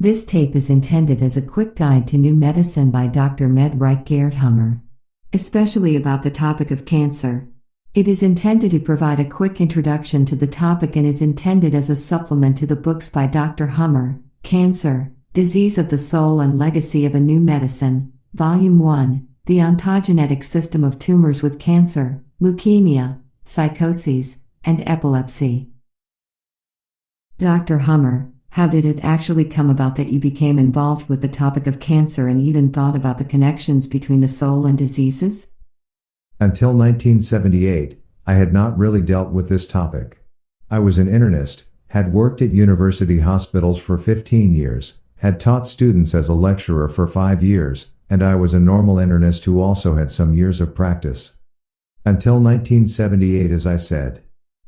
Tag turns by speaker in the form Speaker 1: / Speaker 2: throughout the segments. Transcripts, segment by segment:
Speaker 1: This tape is intended as a quick guide to new medicine by Dr. Med Reich Gerd Hummer, especially about the topic of cancer. It is intended to provide a quick introduction to the topic and is intended as a supplement to the books by Dr. Hummer, Cancer, Disease of the Soul and Legacy of a New Medicine, Volume 1, The Ontogenetic System of Tumors with Cancer, Leukemia, Psychoses, and Epilepsy. Dr. Hummer, how did it actually come about that you became involved with the topic of cancer and even thought about the connections between the soul and diseases?
Speaker 2: Until 1978, I had not really dealt with this topic. I was an internist, had worked at university hospitals for 15 years, had taught students as a lecturer for 5 years, and I was a normal internist who also had some years of practice. Until 1978, as I said.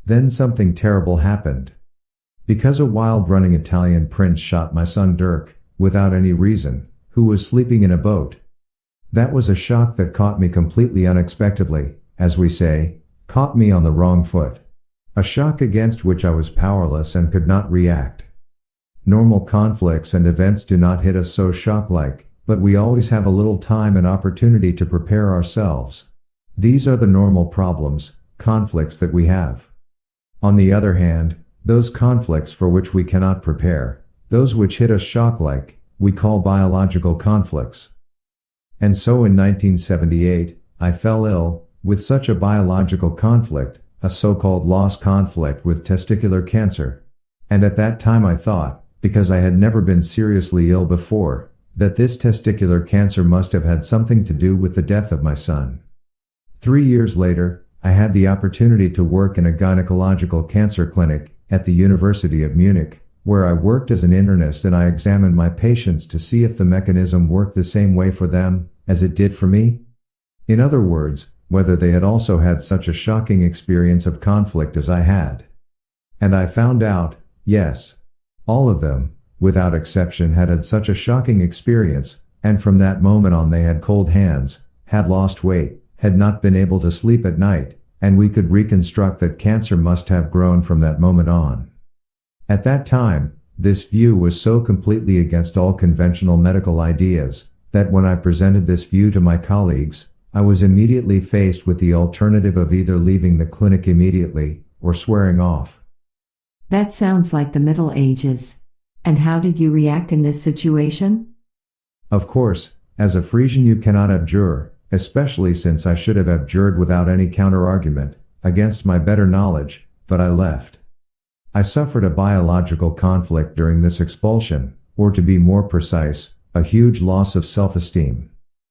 Speaker 2: Then something terrible happened. Because a wild-running Italian prince shot my son Dirk, without any reason, who was sleeping in a boat. That was a shock that caught me completely unexpectedly, as we say, caught me on the wrong foot. A shock against which I was powerless and could not react. Normal conflicts and events do not hit us so shock-like, but we always have a little time and opportunity to prepare ourselves. These are the normal problems, conflicts that we have. On the other hand, those conflicts for which we cannot prepare, those which hit us shock-like, we call biological conflicts. And so in 1978, I fell ill, with such a biological conflict, a so-called loss conflict with testicular cancer. And at that time I thought, because I had never been seriously ill before, that this testicular cancer must have had something to do with the death of my son. 3 years later, I had the opportunity to work in a gynecological cancer clinic at the University of Munich, where I worked as an internist, and I examined my patients to see if the mechanism worked the same way for them as it did for me. In other words, whether they had also had such a shocking experience of conflict as I had. And I found out, yes. All of them, without exception, had such a shocking experience, and from that moment on they had cold hands, had lost weight, had not been able to sleep at night, and we could reconstruct that cancer must have grown from that moment on. At that time, this view was so completely against all conventional medical ideas, that when I presented this view to my colleagues, I was immediately faced with the alternative of either leaving the clinic immediately, or swearing off.
Speaker 1: That sounds like the Middle Ages. And how did you react in this situation?
Speaker 2: Of course, as a Frisian you cannot abjure, especially since I should have abjured without any counter-argument, against my better knowledge, but I left. I suffered a biological conflict during this expulsion, or to be more precise, a huge loss of self-esteem.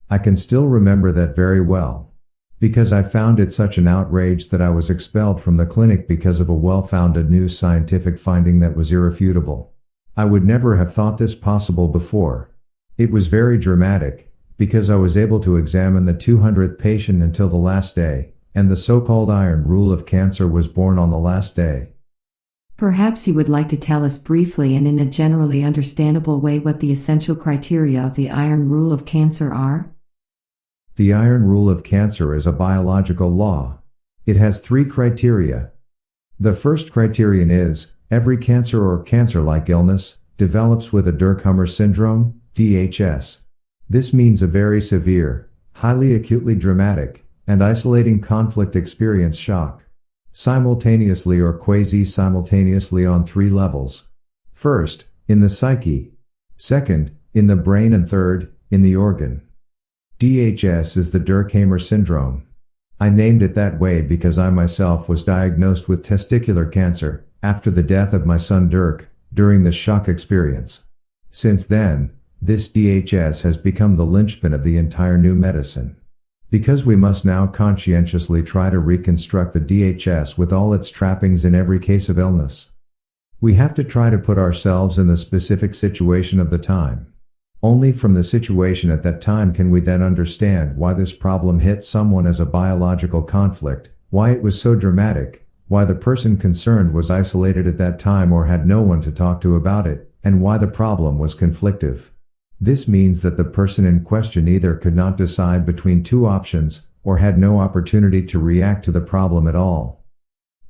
Speaker 2: I can still remember that very well. Because I found it such an outrage that I was expelled from the clinic because of a well-founded new scientific finding that was irrefutable. I would never have thought this possible before. It was very dramatic, because I was able to examine the 200th patient until the last day, and the so-called iron rule of cancer was born on the last day.
Speaker 1: Perhaps you would like to tell us briefly and in a generally understandable way what the essential criteria of the iron rule of cancer are?
Speaker 2: The iron rule of cancer is a biological law. It has 3 criteria. The first criterion is, every cancer or cancer-like illness develops with a Dirk-Hummer syndrome, DHS. This means a very severe, highly acutely dramatic, and isolating conflict experience shock. Simultaneously or quasi-simultaneously on 3 levels. First, in the psyche. Second, in the brain, and third, in the organ. DHS is the Dirk-Hummer syndrome. I named it that way because I myself was diagnosed with testicular cancer after the death of my son Dirk, during the shock experience. Since then, this DHS has become the linchpin of the entire new medicine. Because we must now conscientiously try to reconstruct the DHS with all its trappings in every case of illness. We have to try to put ourselves in the specific situation of the time. Only from the situation at that time can we then understand why this problem hit someone as a biological conflict, why it was so dramatic, why the person concerned was isolated at that time or had no one to talk to about it, and why the problem was conflictive. This means that the person in question either could not decide between 2 options, or had no opportunity to react to the problem at all.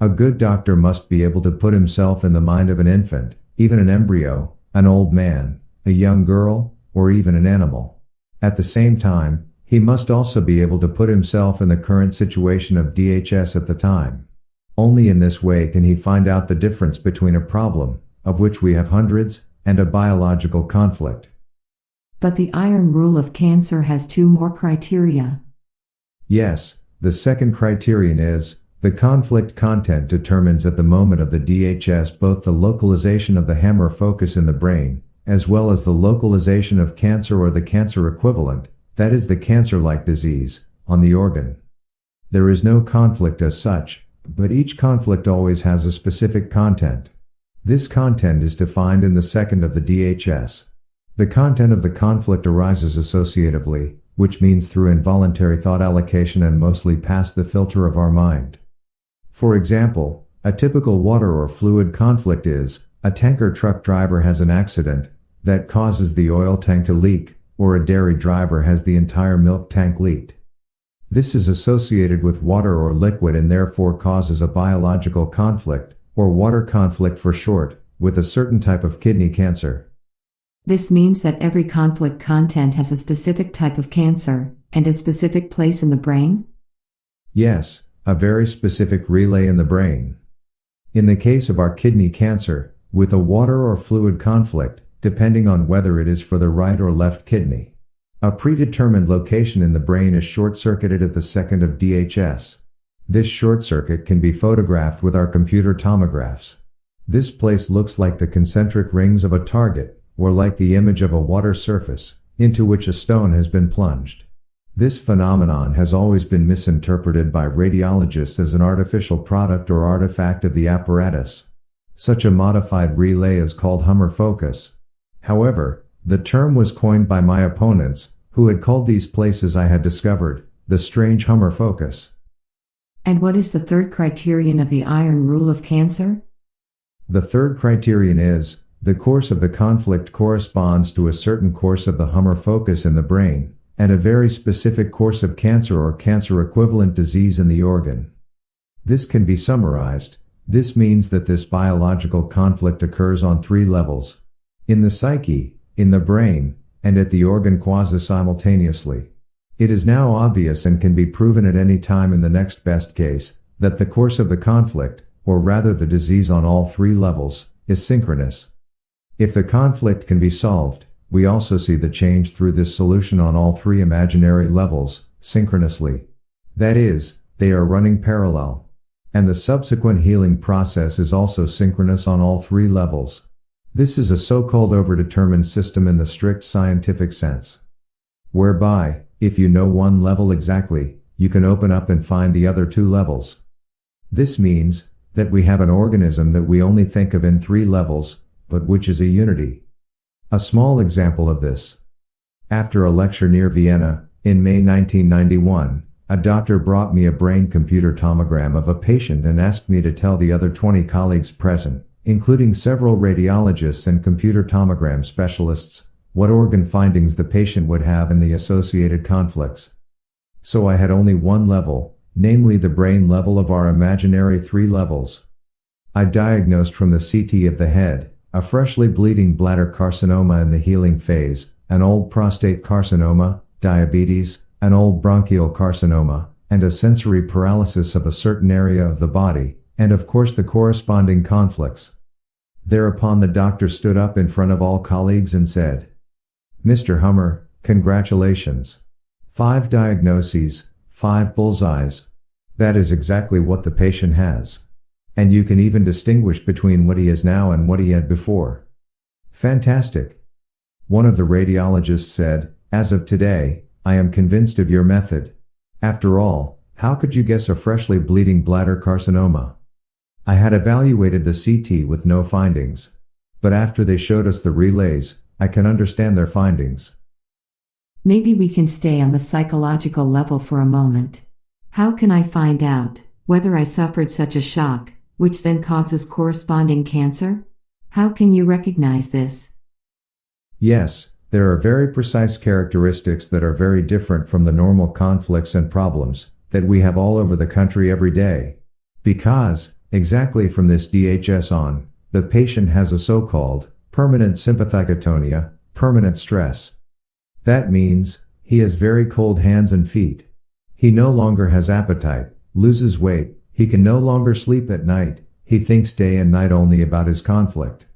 Speaker 2: A good doctor must be able to put himself in the mind of an infant, even an embryo, an old man, a young girl, or even an animal. At the same time, he must also be able to put himself in the current situation of DHS at the time. Only in this way can he find out the difference between a problem, of which we have hundreds, and a biological conflict.
Speaker 1: But the iron rule of cancer has two more criteria.
Speaker 2: Yes, the second criterion is, the conflict content determines at the moment of the DHS both the localization of the hammer focus in the brain, as well as the localization of cancer or the cancer equivalent, that is the cancer-like disease, on the organ. There is no conflict as such, but each conflict always has a specific content. This content is defined in the second of the DHS. The content of the conflict arises associatively, which means through involuntary thought allocation and mostly past the filter of our mind. For example, a typical water or fluid conflict is, a tanker truck driver has an accident that causes the oil tank to leak, or a dairy driver has the entire milk tank leaked. This is associated with water or liquid and therefore causes a biological conflict, or water conflict for short, with a certain type of kidney cancer.
Speaker 1: This means that every conflict content has a specific type of cancer, and a specific place in the brain?
Speaker 2: Yes, a very specific relay in the brain. In the case of our kidney cancer, with a water or fluid conflict, depending on whether it is for the right or left kidney, a predetermined location in the brain is short-circuited at the second of DHS. This short circuit can be photographed with our computer tomographs. This place looks like the concentric rings of a target, or like the image of a water surface, into which a stone has been plunged. This phenomenon has always been misinterpreted by radiologists as an artificial product or artifact of the apparatus. Such a modified relay is called Hummer focus. However, the term was coined by my opponents, who had called these places I had discovered, the strange Hummer focus.
Speaker 1: And what is the third criterion of the iron rule of cancer?
Speaker 2: The third criterion is, the course of the conflict corresponds to a certain course of the Hummer focus in the brain, and a very specific course of cancer or cancer-equivalent disease in the organ. This can be summarized. This means that this biological conflict occurs on three levels: in the psyche, in the brain, and at the organ quasi-simultaneously. It is now obvious and can be proven at any time in the next best case, that the course of the conflict, or rather the disease on all three levels, is synchronous. If the conflict can be solved, we also see the change through this solution on all three imaginary levels, synchronously. That is, they are running parallel. And the subsequent healing process is also synchronous on all three levels. This is a so-called overdetermined system in the strict scientific sense, whereby, if you know one level exactly, you can open up and find the other two levels. This means that we have an organism that we only think of in three levels, but which is a unity. A small example of this. After a lecture near Vienna, in May 1991, a doctor brought me a brain-computer tomogram of a patient and asked me to tell the other 20 colleagues present, including several radiologists and computer tomogram specialists, what organ findings the patient would have in the associated conflicts. So I had only one level, namely the brain level of our imaginary three levels. I diagnosed from the CT of the head, a freshly bleeding bladder carcinoma in the healing phase, an old prostate carcinoma, diabetes, an old bronchial carcinoma, and a sensory paralysis of a certain area of the body, and of course the corresponding conflicts. Thereupon the doctor stood up in front of all colleagues and said, "Mr. Hummer, congratulations. 5 diagnoses, 5 bullseyes. That is exactly what the patient has. And you can even distinguish between what he is now and what he had before. Fantastic." One of the radiologists said, "As of today, I am convinced of your method. After all, how could you guess a freshly bleeding bladder carcinoma? I had evaluated the CT with no findings. But after they showed us the relays, I can understand their findings."
Speaker 1: Maybe we can stay on the psychological level for a moment. How can I find out whether I suffered such a shock, which then causes corresponding cancer? How can you recognize this?
Speaker 2: Yes, there are very precise characteristics that are very different from the normal conflicts and problems that we have all over the country every day. Because, exactly from this DHS on, the patient has a so-called permanent sympathicatonia, permanent stress. That means, he has very cold hands and feet. He no longer has appetite, loses weight, he can no longer sleep at night, he thinks day and night only about his conflict.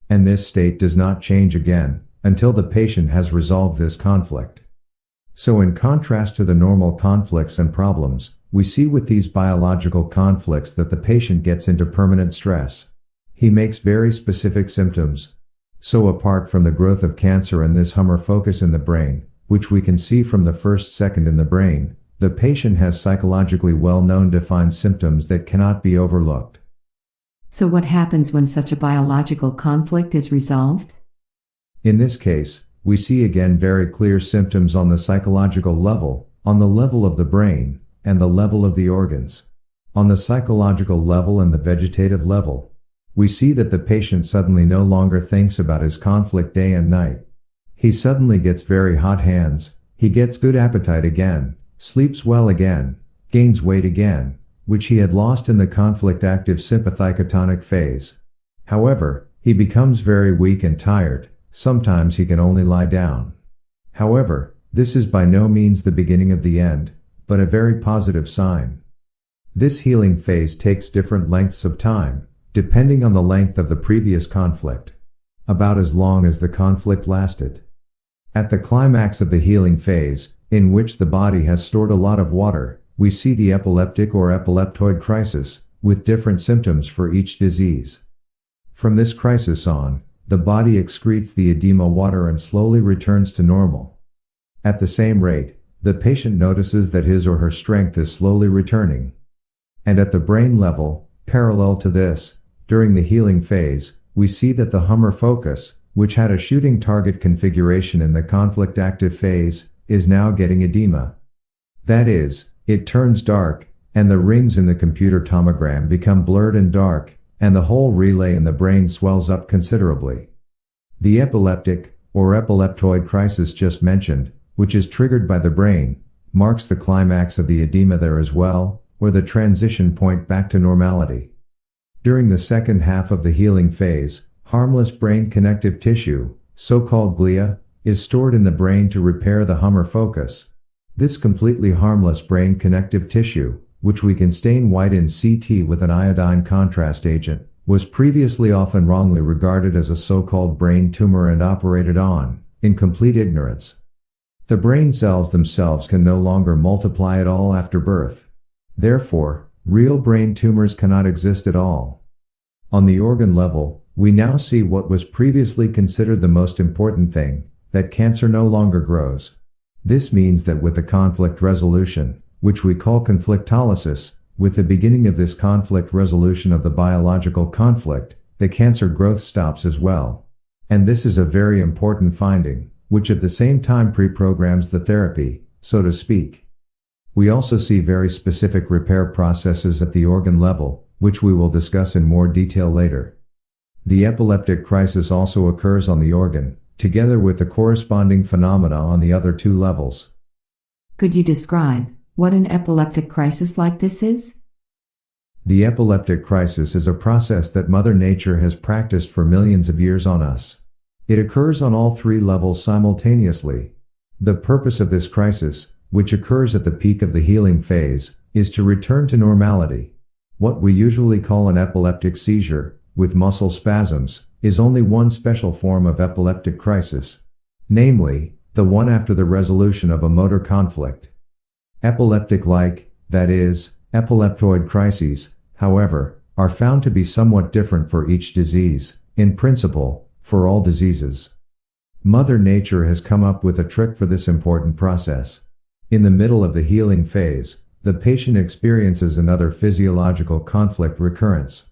Speaker 2: And this state does not change again, until the patient has resolved this conflict. So in contrast to the normal conflicts and problems, we see with these biological conflicts that the patient gets into permanent stress. He makes very specific symptoms. So apart from the growth of cancer and this Hummer focus in the brain, which we can see from the first second in the brain, the patient has psychologically well-known defined symptoms that cannot be overlooked.
Speaker 1: So what happens when such a biological conflict is resolved?
Speaker 2: In this case, we see again very clear symptoms on the psychological level, on the level of the brain, and the level of the organs. On the psychological level and the vegetative level, we see that the patient suddenly no longer thinks about his conflict day and night. He suddenly gets very hot hands, he gets good appetite again, sleeps well again, gains weight again, which he had lost in the conflict active sympathicotonic phase. However, he becomes very weak and tired, sometimes he can only lie down. However, this is by no means the beginning of the end, but a very positive sign. This healing phase takes different lengths of time, depending on the length of the previous conflict. About as long as the conflict lasted. At the climax of the healing phase, in which the body has stored a lot of water, we see the epileptic or epileptoid crisis, with different symptoms for each disease. From this crisis on, the body excretes the edema water and slowly returns to normal. At the same rate, the patient notices that his or her strength is slowly returning. And at the brain level, parallel to this, during the healing phase, we see that the Hummer focus, which had a shooting target configuration in the conflict active phase, is now getting edema. That is, it turns dark, and the rings in the computer tomogram become blurred and dark, and the whole relay in the brain swells up considerably. The epileptic, or epileptoid crisis just mentioned, which is triggered by the brain, marks the climax of the edema there as well, or the transition point back to normality. During the second half of the healing phase, harmless brain connective tissue, so-called glia, is stored in the brain to repair the Hummer focus. This completely harmless brain connective tissue, which we can stain white in CT with an iodine contrast agent, was previously often wrongly regarded as a so-called brain tumor and operated on, in complete ignorance. The brain cells themselves can no longer multiply at all after birth. Therefore, real brain tumors cannot exist at all. On the organ level, we now see what was previously considered the most important thing, that cancer no longer grows. This means that with the conflict resolution, which we call conflictolysis, with the beginning of this conflict resolution of the biological conflict, the cancer growth stops as well. And this is a very important finding, which at the same time pre-programs the therapy, so to speak. We also see very specific repair processes at the organ level, which we will discuss in more detail later. The epileptic crisis also occurs on the organ, together with the corresponding phenomena on the other two levels.
Speaker 1: Could you describe what an epileptic crisis like this is?
Speaker 2: The epileptic crisis is a process that Mother Nature has practiced for millions of years on us. It occurs on all three levels simultaneously. The purpose of this crisis, which occurs at the peak of the healing phase, is to return to normality. What we usually call an epileptic seizure, with muscle spasms, is only one special form of epileptic crisis. Namely, the one after the resolution of a motor conflict. Epileptic-like, that is, epileptoid crises, however, are found to be somewhat different for each disease, in principle, for all diseases. Mother Nature has come up with a trick for this important process. In the middle of the healing phase, the patient experiences another physiological conflict recurrence.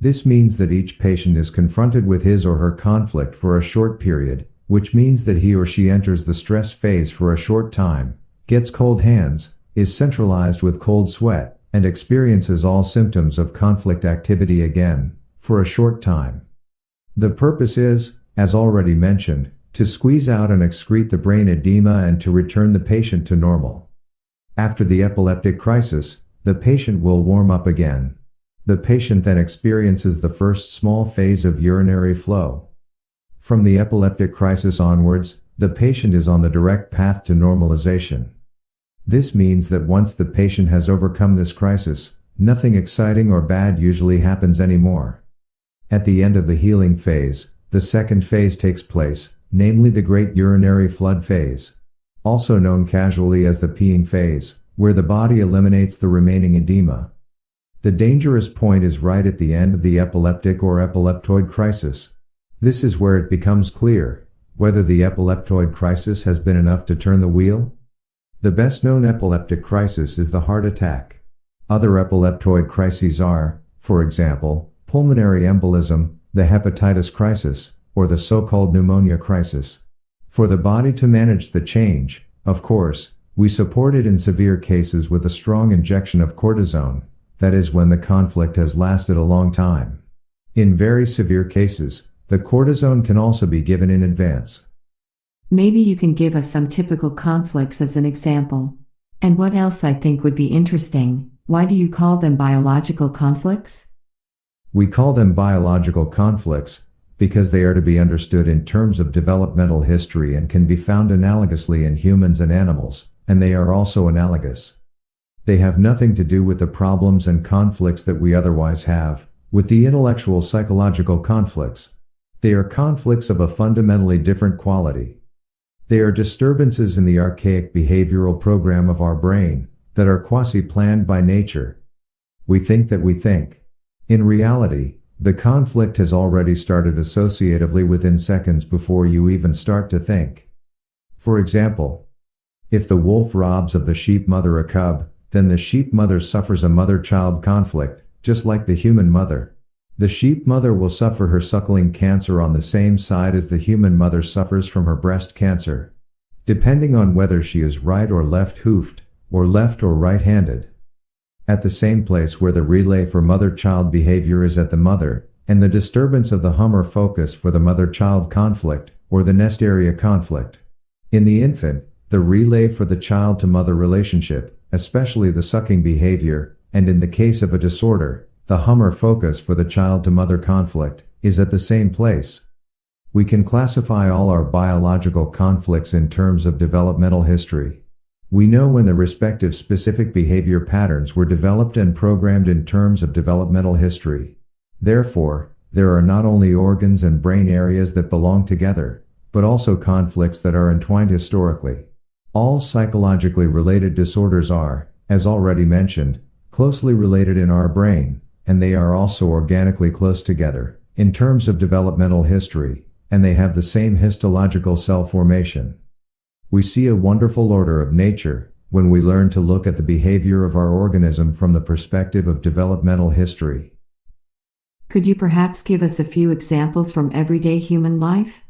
Speaker 2: This means that each patient is confronted with his or her conflict for a short period, which means that he or she enters the stress phase for a short time, gets cold hands, is centralized with cold sweat, and experiences all symptoms of conflict activity again, for a short time. The purpose is, as already mentioned, to squeeze out and excrete the brain edema and to return the patient to normal. After the epileptic crisis, the patient will warm up again. The patient then experiences the first small phase of urinary flow. From the epileptic crisis onwards, the patient is on the direct path to normalization. This means that once the patient has overcome this crisis, nothing exciting or bad usually happens anymore. At the end of the healing phase, the second phase takes place, namely the great urinary flood phase, also known casually as the peeing phase, where the body eliminates the remaining edema. The dangerous point is right at the end of the epileptic or epileptoid crisis. This is where it becomes clear whether the epileptoid crisis has been enough to turn the wheel. The best known epileptic crisis is the heart attack. Other epileptoid crises are, for example, pulmonary embolism, the hepatitis crisis, or the so-called pneumonia crisis. For the body to manage the change, of course, we support it in severe cases with a strong injection of cortisone, that is when the conflict has lasted a long time. In very severe cases, the cortisone can also be given in advance.
Speaker 1: Maybe you can give us some typical conflicts as an example. And what else I think would be interesting, why do you call them biological conflicts?
Speaker 2: We call them biological conflicts because they are to be understood in terms of developmental history and can be found analogously in humans and animals, and they are also analogous. They have nothing to do with the problems and conflicts that we otherwise have, with the intellectual psychological conflicts. They are conflicts of a fundamentally different quality. They are disturbances in the archaic behavioral program of our brain that are quasi-planned by nature. We think that we think. In reality, the conflict has already started associatively within seconds before you even start to think. For example, if the wolf robs of the sheep mother a cub, then the sheep mother suffers a mother-child conflict, just like the human mother. The sheep mother will suffer her suckling cancer on the same side as the human mother suffers from her breast cancer, depending on whether she is right or left-hoofed, or left or right-handed. At the same place where the relay for mother-child behavior is at the mother, and the disturbance of the Hummer focus for the mother-child conflict, or the nest area conflict. In the infant, the relay for the child-to-mother relationship, especially the sucking behavior, and in the case of a disorder, the Hummer focus for the child-to-mother conflict, is at the same place. We can classify all our biological conflicts in terms of developmental history. We know when the respective specific behavior patterns were developed and programmed in terms of developmental history. Therefore, there are not only organs and brain areas that belong together, but also conflicts that are entwined historically. All psychologically related disorders are, as already mentioned, closely related in our brain, and they are also organically close together, in terms of developmental history, and they have the same histological cell formation. We see a wonderful order of nature when we learn to look at the behavior of our organism from the perspective of developmental history.
Speaker 1: Could you perhaps give us a few examples from everyday human life?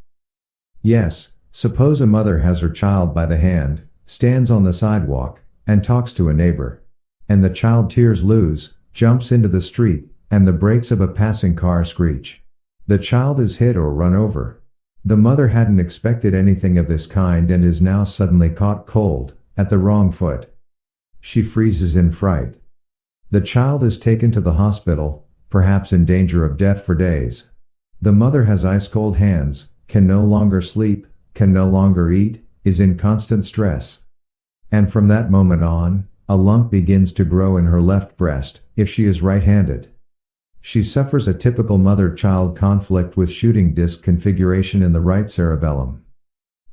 Speaker 2: Yes, suppose a mother has her child by the hand, stands on the sidewalk, and talks to a neighbor. And the child tears loose, jumps into the street, and the brakes of a passing car screech. The child is hit or run over. The mother hadn't expected anything of this kind and is now suddenly caught cold, at the wrong foot. She freezes in fright. The child is taken to the hospital, perhaps in danger of death for days. The mother has ice-cold hands, can no longer sleep, can no longer eat, is in constant stress. And from that moment on, a lump begins to grow in her left breast, if she is right-handed. She suffers a typical mother-child conflict with shooting disc configuration in the right cerebellum.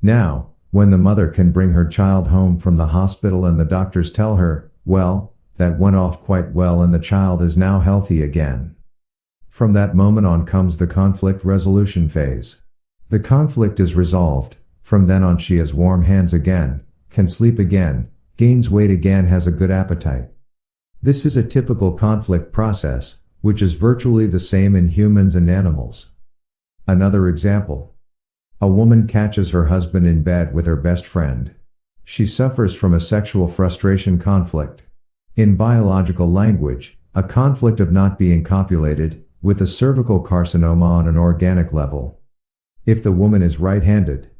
Speaker 2: Now, when the mother can bring her child home from the hospital and the doctors tell her, well, that went off quite well and the child is now healthy again. From that moment on comes the conflict resolution phase. The conflict is resolved. From then on she has warm hands again, can sleep again, gains weight again, has a good appetite. This is a typical conflict process, which is virtually the same in humans and animals. Another example. A woman catches her husband in bed with her best friend. She suffers from a sexual frustration conflict. In biological language, a conflict of not being copulated, with a cervical carcinoma on an organic level. If the woman is right-handed.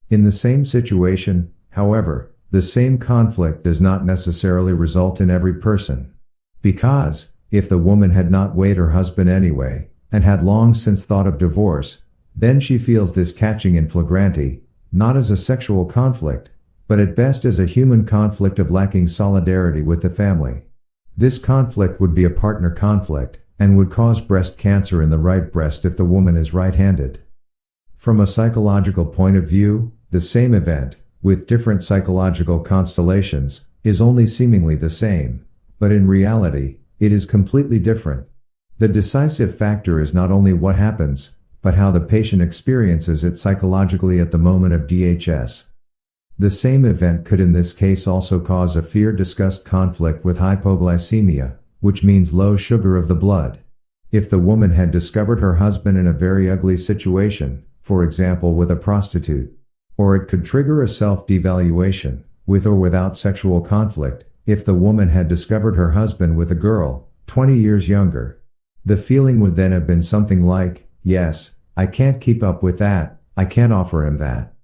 Speaker 2: In the same situation, however, the same conflict does not necessarily result in every person. Because, if the woman had not weighed her husband anyway, and had long since thought of divorce, Then she feels this catching in flagranti, not as a sexual conflict, but at best as a human conflict of lacking solidarity with the family. This conflict would be a partner conflict, and would cause breast cancer in the right breast if the woman is right-handed. From a psychological point of view, the same event, with different psychological constellations, is only seemingly the same, but in reality, it is completely different. The decisive factor is not only what happens, but how the patient experiences it psychologically at the moment of DHS. The same event could in this case also cause a fear-disgust conflict with hypoglycemia, which means low sugar of the blood. If the woman had discovered her husband in a very ugly situation, for example with a prostitute, or it could trigger a self-devaluation, with or without sexual conflict, if the woman had discovered her husband with a girl, 20 years younger. The feeling would then have been something like, yes, I can't keep up with that, I can't offer him that.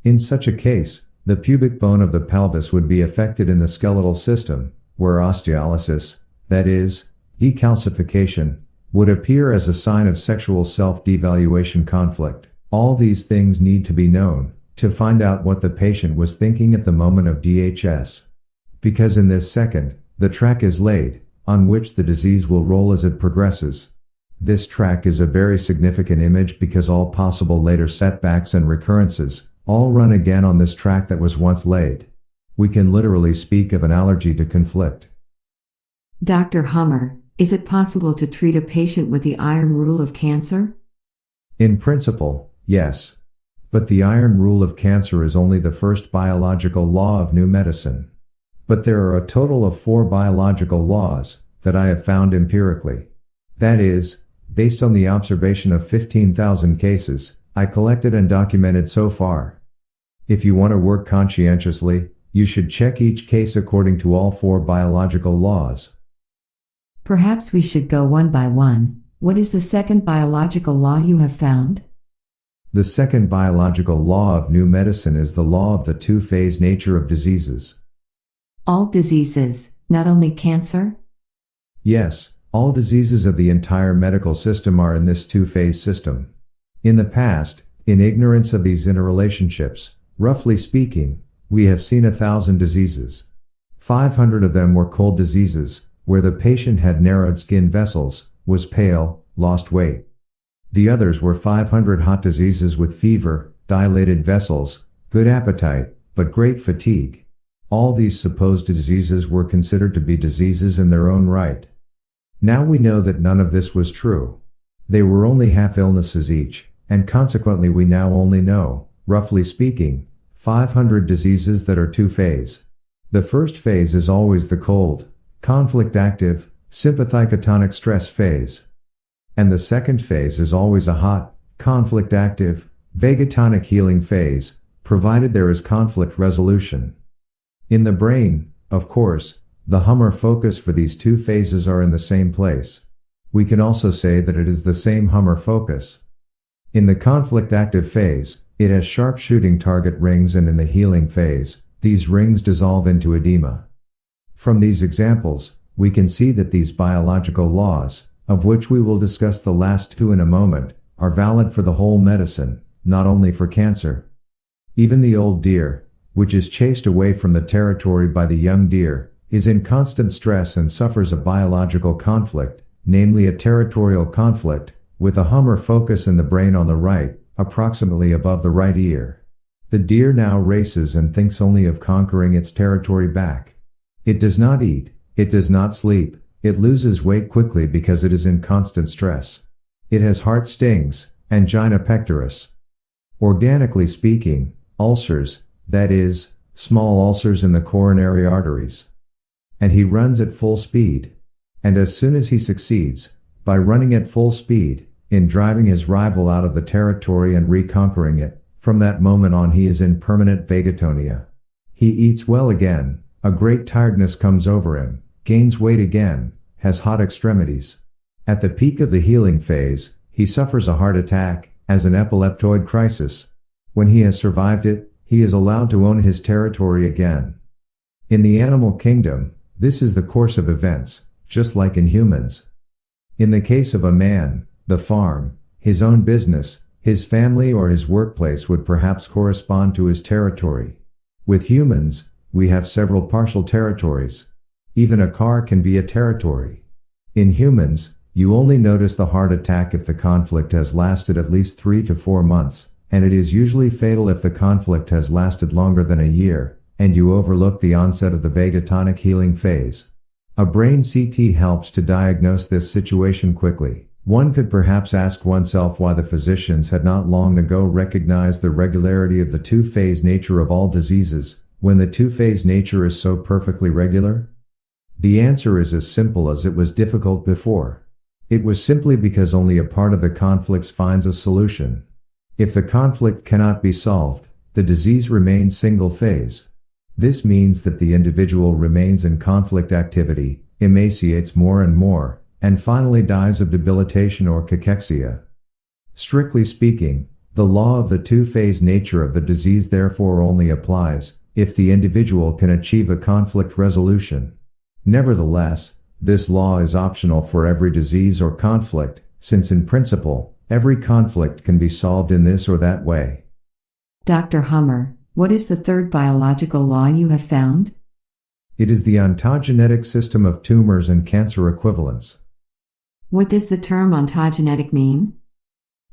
Speaker 2: In such a case, the pubic bone of the pelvis would be affected in the skeletal system, where osteolysis, that is, decalcification, would appear as a sign of sexual self-devaluation conflict. All these things need to be known, to find out what the patient was thinking at the moment of DHS. Because in this second, the track is laid, on which the disease will roll as it progresses. This track is a very significant image because all possible later setbacks and recurrences, all run again on this track that was once laid. We can literally speak of an allergy to conflict.
Speaker 1: Dr. Hummer, is it possible to treat a patient with the iron rule of cancer?
Speaker 2: In principle, yes. But the iron rule of cancer is only the first biological law of new medicine. But there are a total of 4 biological laws that I have found empirically. That is, based on the observation of 15,000 cases I collected and documented so far. If you want to work conscientiously, you should check each case according to all 4 biological laws.
Speaker 1: Perhaps we should go one by one. What is the second biological law you have found?
Speaker 2: The second biological law of new medicine is the law of the 2-phase nature of diseases.
Speaker 1: All diseases, not only cancer?
Speaker 2: Yes, all diseases of the entire medical system are in this 2-phase system. In the past, in ignorance of these interrelationships, roughly speaking, we have seen 1,000 diseases. 500 of them were cold diseases, where the patient had narrowed skin vessels, was pale, lost weight. The others were 500 hot diseases with fever, dilated vessels, good appetite, but great fatigue. All these supposed diseases were considered to be diseases in their own right. Now we know that none of this was true. They were only half illnesses each, and consequently we now only know, roughly speaking, 500 diseases that are 2-phase. The first phase is always the cold, conflict-active, sympathicotonic stress phase. And the second phase is always a hot, conflict-active, vagatonic healing phase, provided there is conflict resolution. In the brain, of course, the Hummer focus for these 2 phases are in the same place. We can also say that it is the same Hummer focus. In the conflict-active phase, it has sharp-shooting target rings, and in the healing phase, these rings dissolve into edema. From these examples, we can see that these biological laws, of which we will discuss the last 2 in a moment, are valid for the whole medicine, not only for cancer. Even the old deer, which is chased away from the territory by the young deer, is in constant stress and suffers a biological conflict, namely a territorial conflict, with a Hummer focus in the brain on the right, approximately above the right ear. The deer now races and thinks only of conquering its territory back. It does not eat, it does not sleep, it loses weight quickly because it is in constant stress. It has heart stings, angina pectoris. Organically speaking, ulcers, that is, small ulcers in the coronary arteries. And he runs at full speed. And as soon as he succeeds, by running at full speed, in driving his rival out of the territory and reconquering it, from that moment on he is in permanent vagatonia. He eats well again, a great tiredness comes over him, gains weight again, has hot extremities. At the peak of the healing phase, he suffers a heart attack, as an epileptoid crisis. When he has survived it, he is allowed to own his territory again. In the animal kingdom, this is the course of events, just like in humans. In the case of a man, the farm, his own business, His family or his workplace would perhaps correspond to his territory. With humans, we have several partial territories. Even a car can be a territory. In humans, you only notice the heart attack if the conflict has lasted at least 3 to 4 months, and it is usually fatal if the conflict has lasted longer than a year, and you overlook the onset of the vagatonic healing phase. A brain CT helps to diagnose this situation quickly. One could perhaps ask oneself why the physicians had not long ago recognized the regularity of the two-phase nature of all diseases, when the two-phase nature is so perfectly regular? The answer is as simple as it was difficult before. It was simply because only a part of the conflicts finds a solution. If the conflict cannot be solved, the disease remains single phase. This means that the individual remains in conflict activity, emaciates more and more, and finally dies of debilitation or cachexia. Strictly speaking, the law of the two-phase nature of the disease therefore only applies if the individual can achieve a conflict resolution. Nevertheless, this law is optional for every disease or conflict, since in principle, every conflict can be solved in this or that way.
Speaker 1: Dr. Hummer, what is the third biological law you have found?
Speaker 2: It is the ontogenetic system of tumors and cancer equivalents.
Speaker 1: What does the term ontogenetic mean?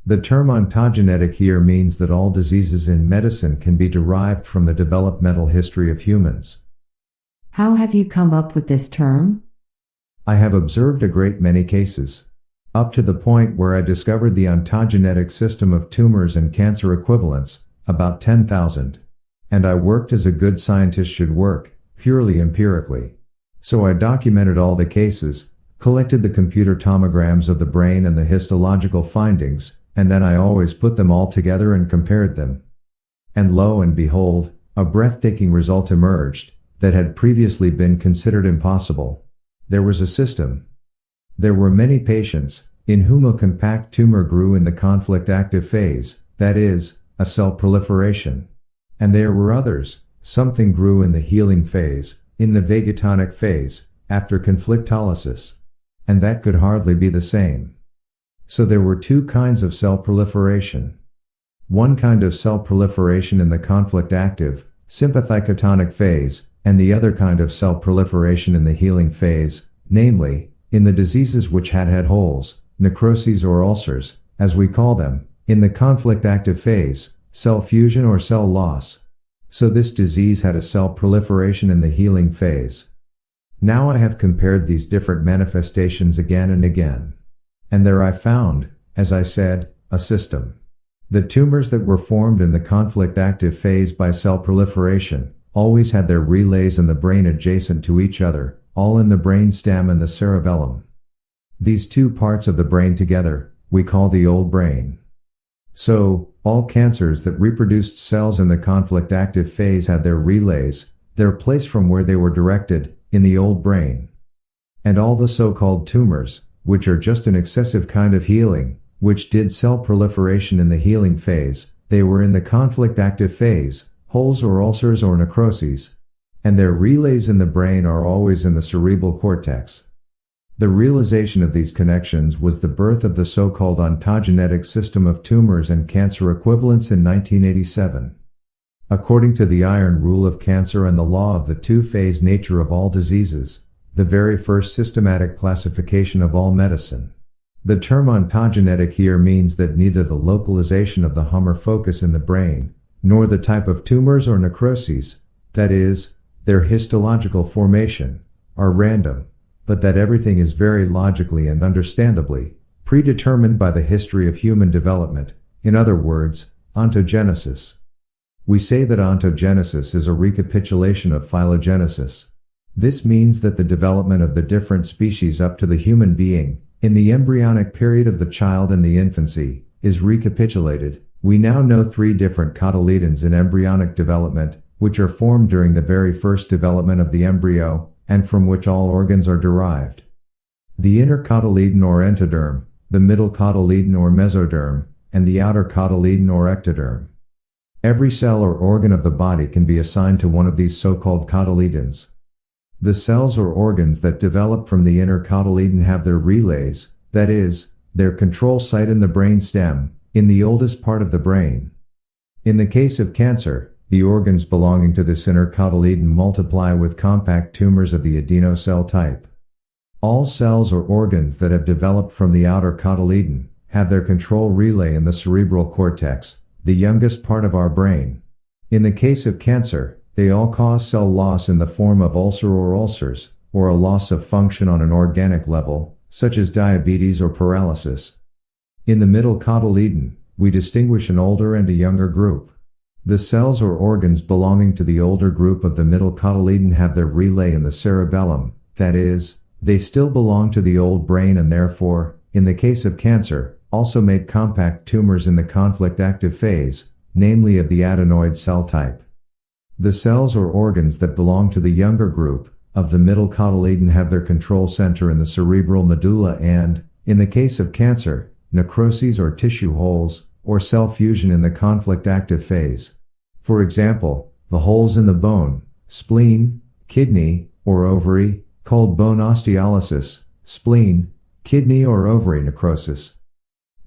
Speaker 2: The term ontogenetic here means that all diseases in medicine can be derived from the developmental history of humans.
Speaker 1: How have you come up with this term?
Speaker 2: I have observed a great many cases. Up to the point where I discovered the ontogenetic system of tumors and cancer equivalents, about 10,000. And I worked as a good scientist should work, purely empirically. So I documented all the cases, collected the computer tomograms of the brain and the histological findings, and then I always put them all together and compared them. And lo and behold, a breathtaking result emerged that had previously been considered impossible. There was a system. There were many patients in whom a compact tumor grew in the conflict active phase, that is, a cell proliferation. And there were others, something grew in the healing phase, in the vagatonic phase, after conflictolysis. And that could hardly be the same. So there were two kinds of cell proliferation. One kind of cell proliferation in the conflict active, sympathicotonic phase, and the other kind of cell proliferation in the healing phase, namely, in the diseases which had holes, necroses or ulcers, as we call them, in the conflict active phase, cell fusion or cell loss. So this disease had a cell proliferation in the healing phase. Now I have compared these different manifestations again and again. And there I found, as I said, a system. The tumors that were formed in the conflict active phase by cell proliferation always had their relays in the brain adjacent to each other, all in the brain stem and the cerebellum. These two parts of the brain together, we call the old brain. So, all cancers that reproduced cells in the conflict active phase had their relays, their place from where they were directed, in the old brain. And all the so-called tumors, which are just an excessive kind of healing, which did cell proliferation in the healing phase, they were in the conflict active phase, holes or ulcers or necroses. And their relays in the brain are always in the cerebral cortex. The realization of these connections was the birth of the so-called ontogenetic system of tumors and cancer equivalents in 1987. According to the iron rule of cancer and the law of the two-phase nature of all diseases, the very first systematic classification of all medicine. The term ontogenetic here means that neither the localization of the Hummer focus in the brain, nor the type of tumors or necroses, that is, their histological formation, are random, but that everything is very logically and understandably predetermined by the history of human development, in other words, ontogenesis. We say that ontogenesis is a recapitulation of phylogenesis. This means that the development of the different species up to the human being, in the embryonic period of the child and the infancy, is recapitulated. We now know 3 different cotyledons in embryonic development, which are formed during the very first development of the embryo, and from which all organs are derived. The inner cotyledon or entoderm, the middle cotyledon or mesoderm, and the outer cotyledon or ectoderm. Every cell or organ of the body can be assigned to one of these so-called cotyledons. The cells or organs that develop from the inner cotyledon have their relays, that is, their control site in the brain stem, in the oldest part of the brain. In the case of cancer, the organs belonging to this inner cotyledon multiply with compact tumors of the adenocell type. All cells or organs that have developed from the outer cotyledon have their control relay in the cerebral cortex, the youngest part of our brain. In the case of cancer, they all cause cell loss in the form of ulcer or ulcers, or a loss of function on an organic level, such as diabetes or paralysis. In the middle cotyledon, we distinguish an older and a younger group. The cells or organs belonging to the older group of the middle cotyledon have their relay in the cerebellum, that is, they still belong to the old brain and therefore, in the case of cancer, also make compact tumors in the conflict active phase, namely of the adenoid cell type. The cells or organs that belong to the younger group of the middle cotyledon have their control center in the cerebral medulla and, in the case of cancer, necroses or tissue holes, or cell fusion in the conflict active phase. For example, the holes in the bone, spleen, kidney, or ovary, called bone osteolysis, spleen, kidney or ovary necrosis.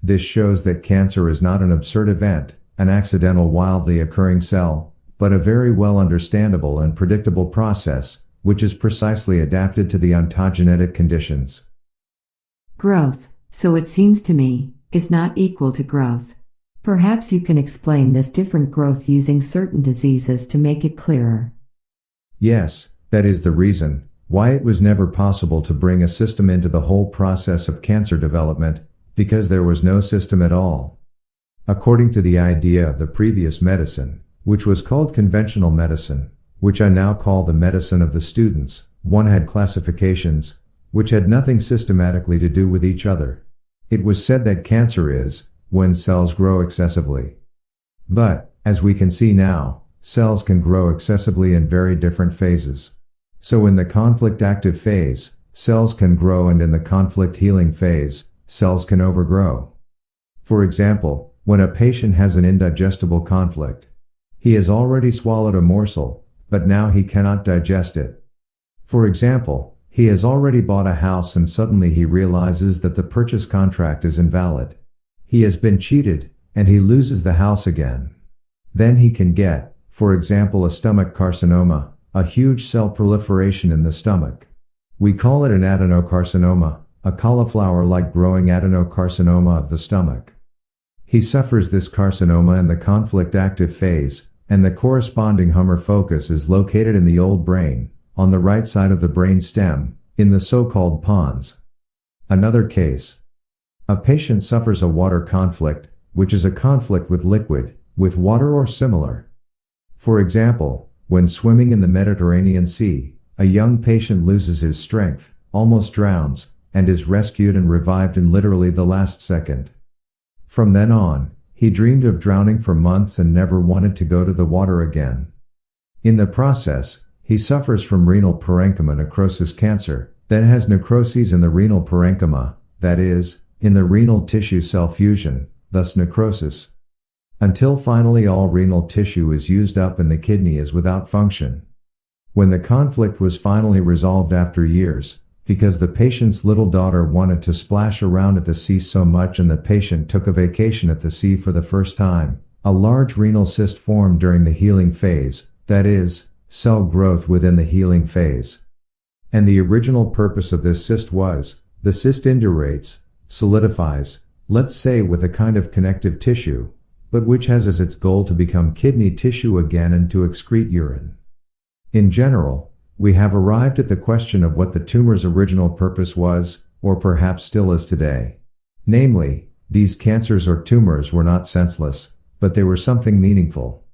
Speaker 2: This shows that cancer is not an absurd event, an accidental wildly occurring cell, but a very well understandable and predictable process, which is precisely adapted to the ontogenetic conditions.
Speaker 1: Growth, so it seems to me, is not equal to growth. Perhaps you can explain this different growth using certain diseases to make it clearer.
Speaker 2: Yes, that is the reason why it was never possible to bring a system into the whole process of cancer development, because there was no system at all. According to the idea of the previous medicine, which was called conventional medicine, which I now call the medicine of the students, one had classifications, which had nothing systematically to do with each other. It was said that cancer is, when cells grow excessively. But, as we can see now, cells can grow excessively in very different phases. So in the conflict active phase, cells can grow, and in the conflict healing phase, cells can overgrow. For example, when a patient has an indigestible conflict, he has already swallowed a morsel, but now he cannot digest it. For example, he has already bought a house and suddenly he realizes that the purchase contract is invalid. He has been cheated, and he loses the house again. Then he can get, for example, a stomach carcinoma, a huge cell proliferation in the stomach. We call it an adenocarcinoma, a cauliflower-like growing adenocarcinoma of the stomach. He suffers this carcinoma in the conflict active phase, and the corresponding Hummer focus is located in the old brain, on the right side of the brain stem, in the so-called pons. Another case. A patient suffers a water conflict, which is a conflict with liquid, with water or similar. For example, when swimming in the Mediterranean Sea, a young patient loses his strength, almost drowns, and is rescued and revived in literally the last second. From then on, he dreamed of drowning for months and never wanted to go to the water again. In the process, he suffers from renal parenchyma necrosis cancer, then has necroses in the renal parenchyma, that is, in the renal tissue cell fusion, thus necrosis. Until finally all renal tissue is used up and the kidney is without function. When the conflict was finally resolved after years, because the patient's little daughter wanted to splash around at the sea so much and the patient took a vacation at the sea for the first time, a large renal cyst formed during the healing phase, that is, cell growth within the healing phase. And the original purpose of this cyst was, the cyst indurates, solidifies, let's say with a kind of connective tissue, but which has as its goal to become kidney tissue again and to excrete urine. In general, we have arrived at the question of what the tumor's original purpose was, or perhaps still is today. Namely, these cancers or tumors were not senseless, but they were something meaningful.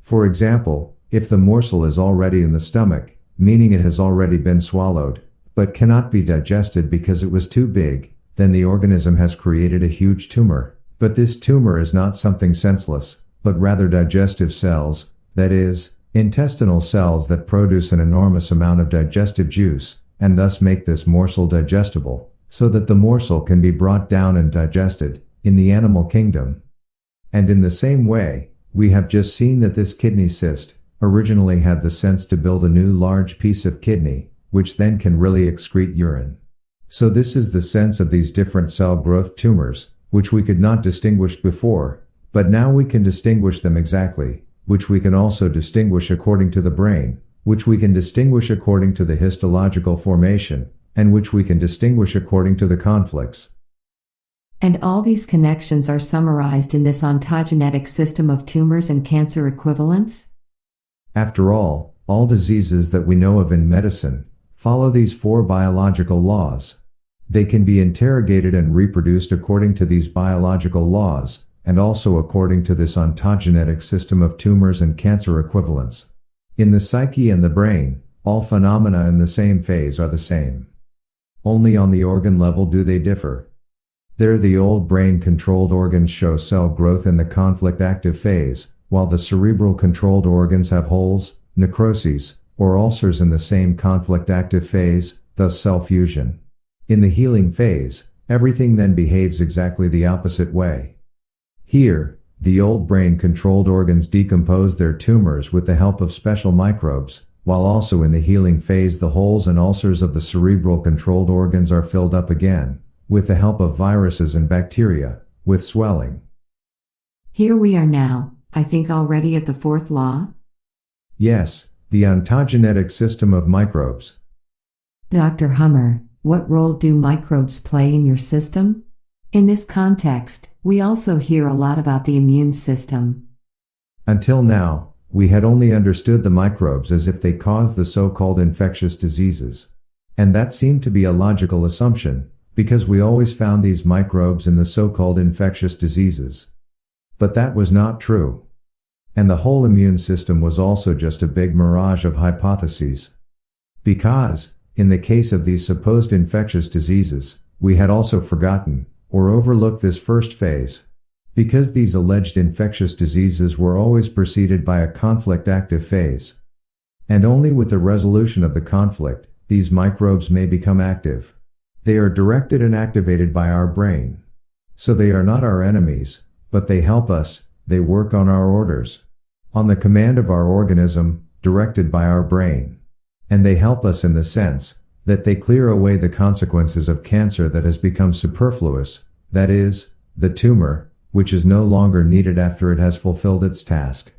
Speaker 2: For example, if the morsel is already in the stomach, meaning it has already been swallowed, but cannot be digested because it was too big, then the organism has created a huge tumor. But this tumor is not something senseless, but rather digestive cells, that is, intestinal cells that produce an enormous amount of digestive juice, and thus make this morsel digestible, so that the morsel can be brought down and digested, in the animal kingdom. And in the same way, we have just seen that this kidney cyst, originally had the sense to build a new large piece of kidney, which then can really excrete urine. So this is the sense of these different cell growth tumors, which we could not distinguish before, but now we can distinguish them exactly, which we can also distinguish according to the brain, which we can distinguish according to the histological formation, and which we can distinguish according to the conflicts.
Speaker 1: And all these connections are summarized in this ontogenetic system of tumors and cancer equivalents?
Speaker 2: After all diseases that we know of in medicine follow these four biological laws. They can be interrogated and reproduced according to these biological laws, and also according to this ontogenetic system of tumors and cancer equivalents. In the psyche and the brain, all phenomena in the same phase are the same. Only on the organ level do they differ. There the old brain-controlled organs show cell growth in the conflict-active phase, while the cerebral-controlled organs have holes, necroses, or ulcers in the same conflict-active phase, thus cell fusion. In the healing phase, everything then behaves exactly the opposite way. Here, the old brain-controlled organs decompose their tumors with the help of special microbes, while also in the healing phase the holes and ulcers of the cerebral-controlled organs are filled up again, with the help of viruses and bacteria, with swelling.
Speaker 1: Here we are now, I think already at the fourth law?
Speaker 2: Yes, the ontogenetic system of microbes.
Speaker 1: Dr. Hummer, what role do microbes play in your system? In this context, we also hear a lot about the immune system.
Speaker 2: Until now, we had only understood the microbes as if they caused the so-called infectious diseases. And that seemed to be a logical assumption, because we always found these microbes in the so-called infectious diseases. But that was not true. And the whole immune system was also just a big mirage of hypotheses. Because, in the case of these supposed infectious diseases, we had also forgotten, or overlooked this first phase. Because these alleged infectious diseases were always preceded by a conflict-active phase. And only with the resolution of the conflict, these microbes may become active. They are directed and activated by our brain. So they are not our enemies, but they help us, they work on our orders. On the command of our organism, directed by our brain. And they help us in the sense that they clear away the consequences of cancer that has become superfluous, that is, the tumor, which is no longer needed after it has fulfilled its task.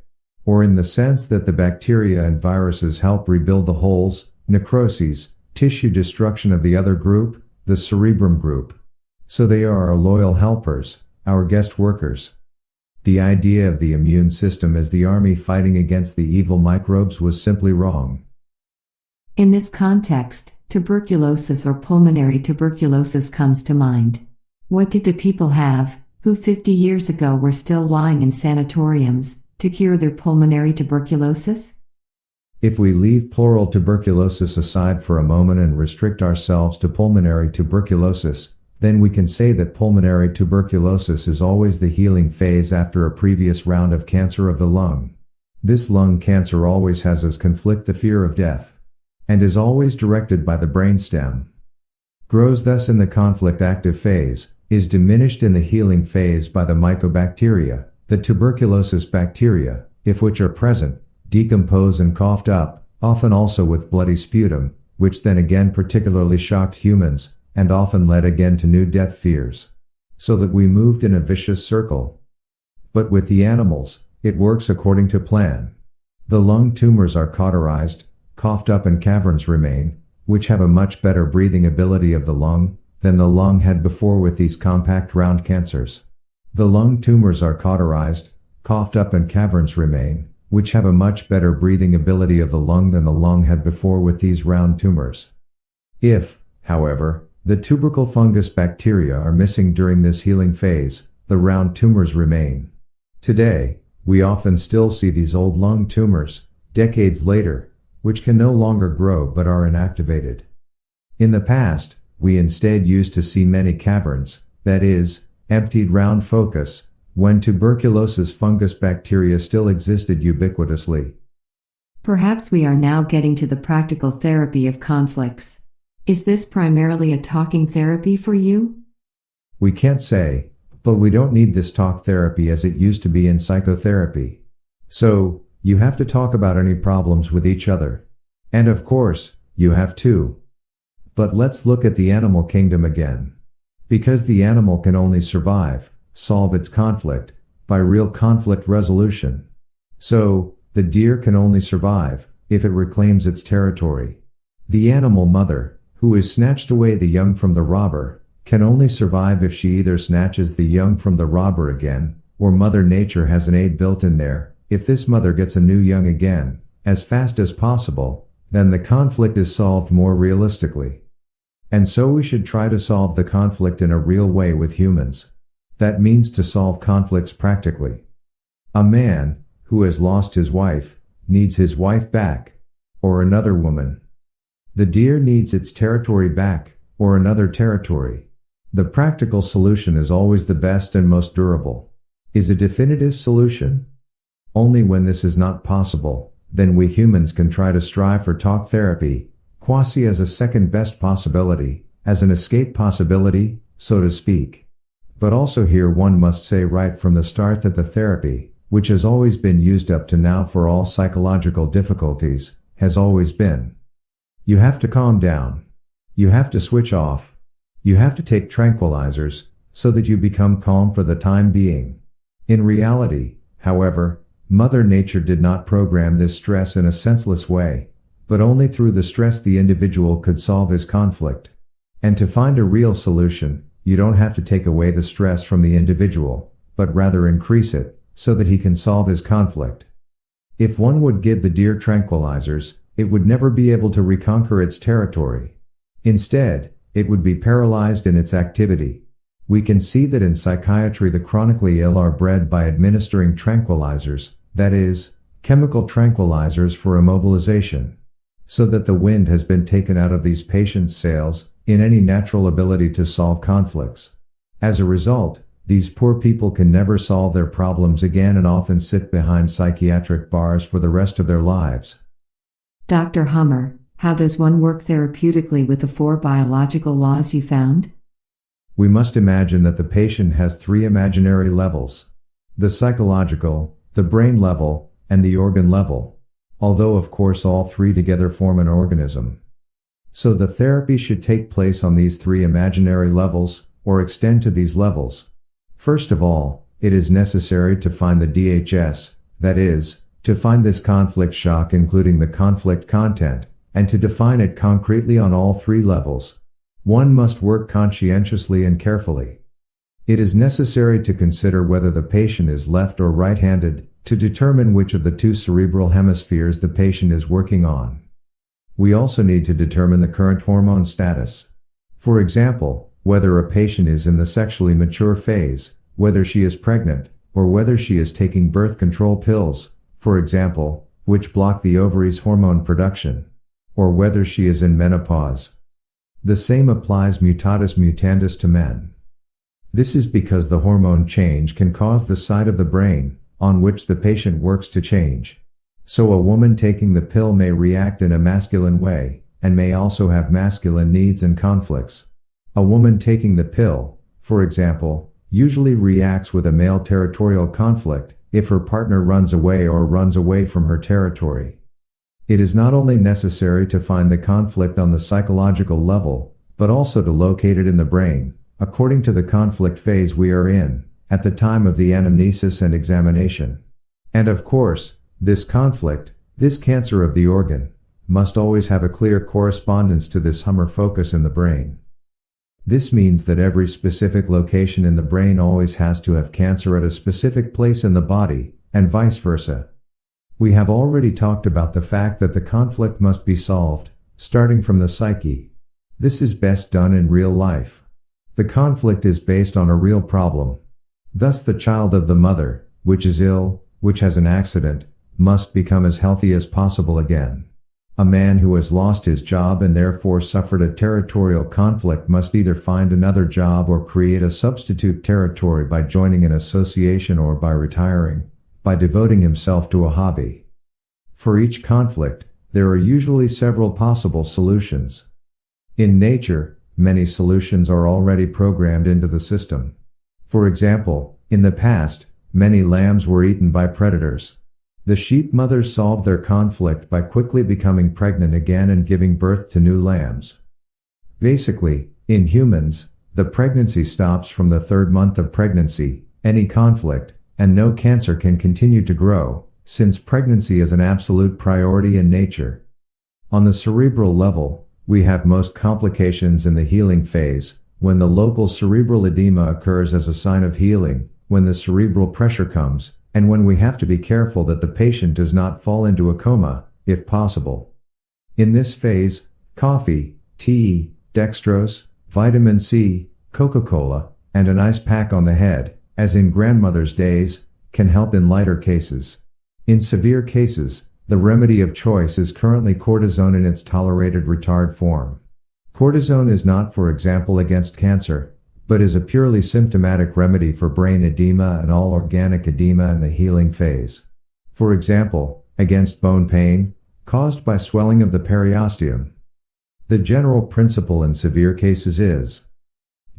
Speaker 2: Or in the sense that the bacteria and viruses help rebuild the holes, necroses, tissue destruction of the other group, the cerebrum group. So they are our loyal helpers, our guest workers. The idea of the immune system as the army fighting against the evil microbes was simply wrong.
Speaker 1: In this context, tuberculosis or pulmonary tuberculosis comes to mind. What did the people have, who 50 years ago were still lying in sanatoriums, to cure their pulmonary tuberculosis?
Speaker 2: If we leave plural tuberculosis aside for a moment and restrict ourselves to pulmonary tuberculosis, then we can say that pulmonary tuberculosis is always the healing phase after a previous round of cancer of the lung. This lung cancer always has as conflict the fear of death, and is always directed by the brainstem. Grows thus in the conflict-active phase, is diminished in the healing phase by the mycobacteria, the tuberculosis bacteria, if which are present, decompose and coughed up, often also with bloody sputum, which then again particularly shocked humans, and often led again to new death fears. So that we moved in a vicious circle. But with the animals, it works according to plan. The lung tumors are cauterized, coughed up and caverns remain, which have a much better breathing ability of the lung, than the lung had before with these compact round cancers. The lung tumors are cauterized, coughed up and caverns remain, which have a much better breathing ability of the lung than the lung had before with these round tumors. If, however, the tubercle fungus bacteria are missing during this healing phase, the round tumors remain. Today, we often still see these old lung tumors, decades later, which can no longer grow but are inactivated. In the past, we instead used to see many caverns, that is, emptied round focus, when tuberculosis fungus bacteria still existed ubiquitously.
Speaker 1: Perhaps we are now getting to the practical therapy of conflicts. Is this primarily a talking therapy for you?
Speaker 2: We can't say, but we don't need this talk therapy as it used to be in psychotherapy. So, you have to talk about any problems with each other. And of course, you have to. But let's look at the animal kingdom again. Because the animal can only survive, solve its conflict, by real conflict resolution. So, the deer can only survive, if it reclaims its territory. The animal mother, who has snatched away the young from the robber, can only survive if she either snatches the young from the robber again, or Mother Nature has an aid built in there. If this mother gets a new young again, as fast as possible, then the conflict is solved more realistically. And so we should try to solve the conflict in a real way with humans. That means to solve conflicts practically. A man, who has lost his wife, needs his wife back, or another woman. The deer needs its territory back, or another territory. The practical solution is always the best and most durable. Is a definitive solution? Only when this is not possible, then we humans can try to strive for talk therapy, quasi as a second best possibility, as an escape possibility, so to speak. But also here one must say right from the start that the therapy, which has always been used up to now for all psychological difficulties, has always been. You have to calm down. You have to switch off. You have to take tranquilizers, so that you become calm for the time being. In reality, however, Mother Nature did not program this stress in a senseless way, but only through the stress the individual could solve his conflict. And to find a real solution, you don't have to take away the stress from the individual, but rather increase it, so that he can solve his conflict. If one would give the deer tranquilizers, it would never be able to reconquer its territory. Instead, it would be paralyzed in its activity. We can see that in psychiatry the chronically ill are bred by administering tranquilizers, that is, chemical tranquilizers for immobilization. So that the wind has been taken out of these patients' sails, in any natural ability to solve conflicts. As a result, these poor people can never solve their problems again and often sit behind psychiatric bars for the rest of their lives.
Speaker 1: Dr. Hummer, how does one work therapeutically with the 4 biological laws you found?
Speaker 2: We must imagine that the patient has 3 imaginary levels: the psychological, the brain level, and the organ level. Although of course all 3 together form an organism. So the therapy should take place on these 3 imaginary levels, or extend to these levels. First of all, it is necessary to find the DHS, that is, to find this conflict shock including the conflict content, and to define it concretely on all 3 levels. One must work conscientiously and carefully. It is necessary to consider whether the patient is left or right-handed, to determine which of the 2 cerebral hemispheres the patient is working on. We also need to determine the current hormone status. For example, whether a patient is in the sexually mature phase, whether she is pregnant, or whether she is taking birth control pills, for example, which block the ovaries' hormone production, or whether she is in menopause. The same applies mutatis mutandis to men. This is because the hormone change can cause the side of the brain, on which the patient works to change. So a woman taking the pill may react in a masculine way, and may also have masculine needs and conflicts. A woman taking the pill, for example, usually reacts with a male territorial conflict, if her partner runs away or runs away from her territory. It is not only necessary to find the conflict on the psychological level, but also to locate it in the brain, according to the conflict phase we are in, at the time of the anamnesis and examination. And of course, this conflict, this cancer of the organ, must always have a clear correspondence to this Hummer focus in the brain. This means that every specific location in the brain always has to have cancer at a specific place in the body, and vice versa. We have already talked about the fact that the conflict must be solved, starting from the psyche. This is best done in real life. The conflict is based on a real problem. Thus the child of the mother, which is ill, which has an accident, must become as healthy as possible again. A man who has lost his job and therefore suffered a territorial conflict must either find another job or create a substitute territory by joining an association or by retiring, by devoting himself to a hobby. For each conflict, there are usually several possible solutions. In nature, many solutions are already programmed into the system. For example, in the past, many lambs were eaten by predators. The sheep mothers solved their conflict by quickly becoming pregnant again and giving birth to new lambs. Basically, in humans, the pregnancy stops from the third month of pregnancy, any conflict, and no cancer can continue to grow, since pregnancy is an absolute priority in nature. On the cerebral level, we have most complications in the healing phase, when the local cerebral edema occurs as a sign of healing, when the cerebral pressure comes, and when we have to be careful that the patient does not fall into a coma, if possible. In this phase, coffee, tea, dextrose, vitamin C, Coca-Cola, and an ice pack on the head, as in grandmother's days, can help in lighter cases. In severe cases, the remedy of choice is currently cortisone in its tolerated retard form. Cortisone is not, for example, against cancer, but is a purely symptomatic remedy for brain edema and all organic edema in the healing phase. For example, against bone pain, caused by swelling of the periosteum. The general principle in severe cases is: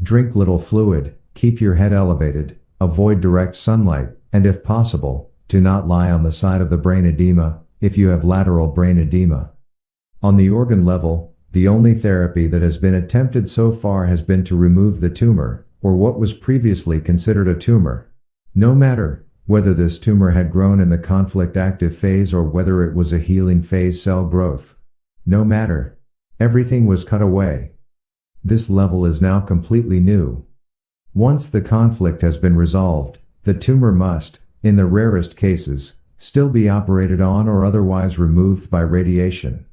Speaker 2: drink little fluid, keep your head elevated, avoid direct sunlight, and if possible, do not lie on the side of the brain edema, if you have lateral brain edema. On the organ level, the only therapy that has been attempted so far has been to remove the tumor, or what was previously considered a tumor. No matter whether this tumor had grown in the conflict active phase or whether it was a healing phase cell growth. No matter. Everything was cut away. This level is now completely new. Once the conflict has been resolved, the tumor must, in the rarest cases, still be operated on or otherwise removed by radiation.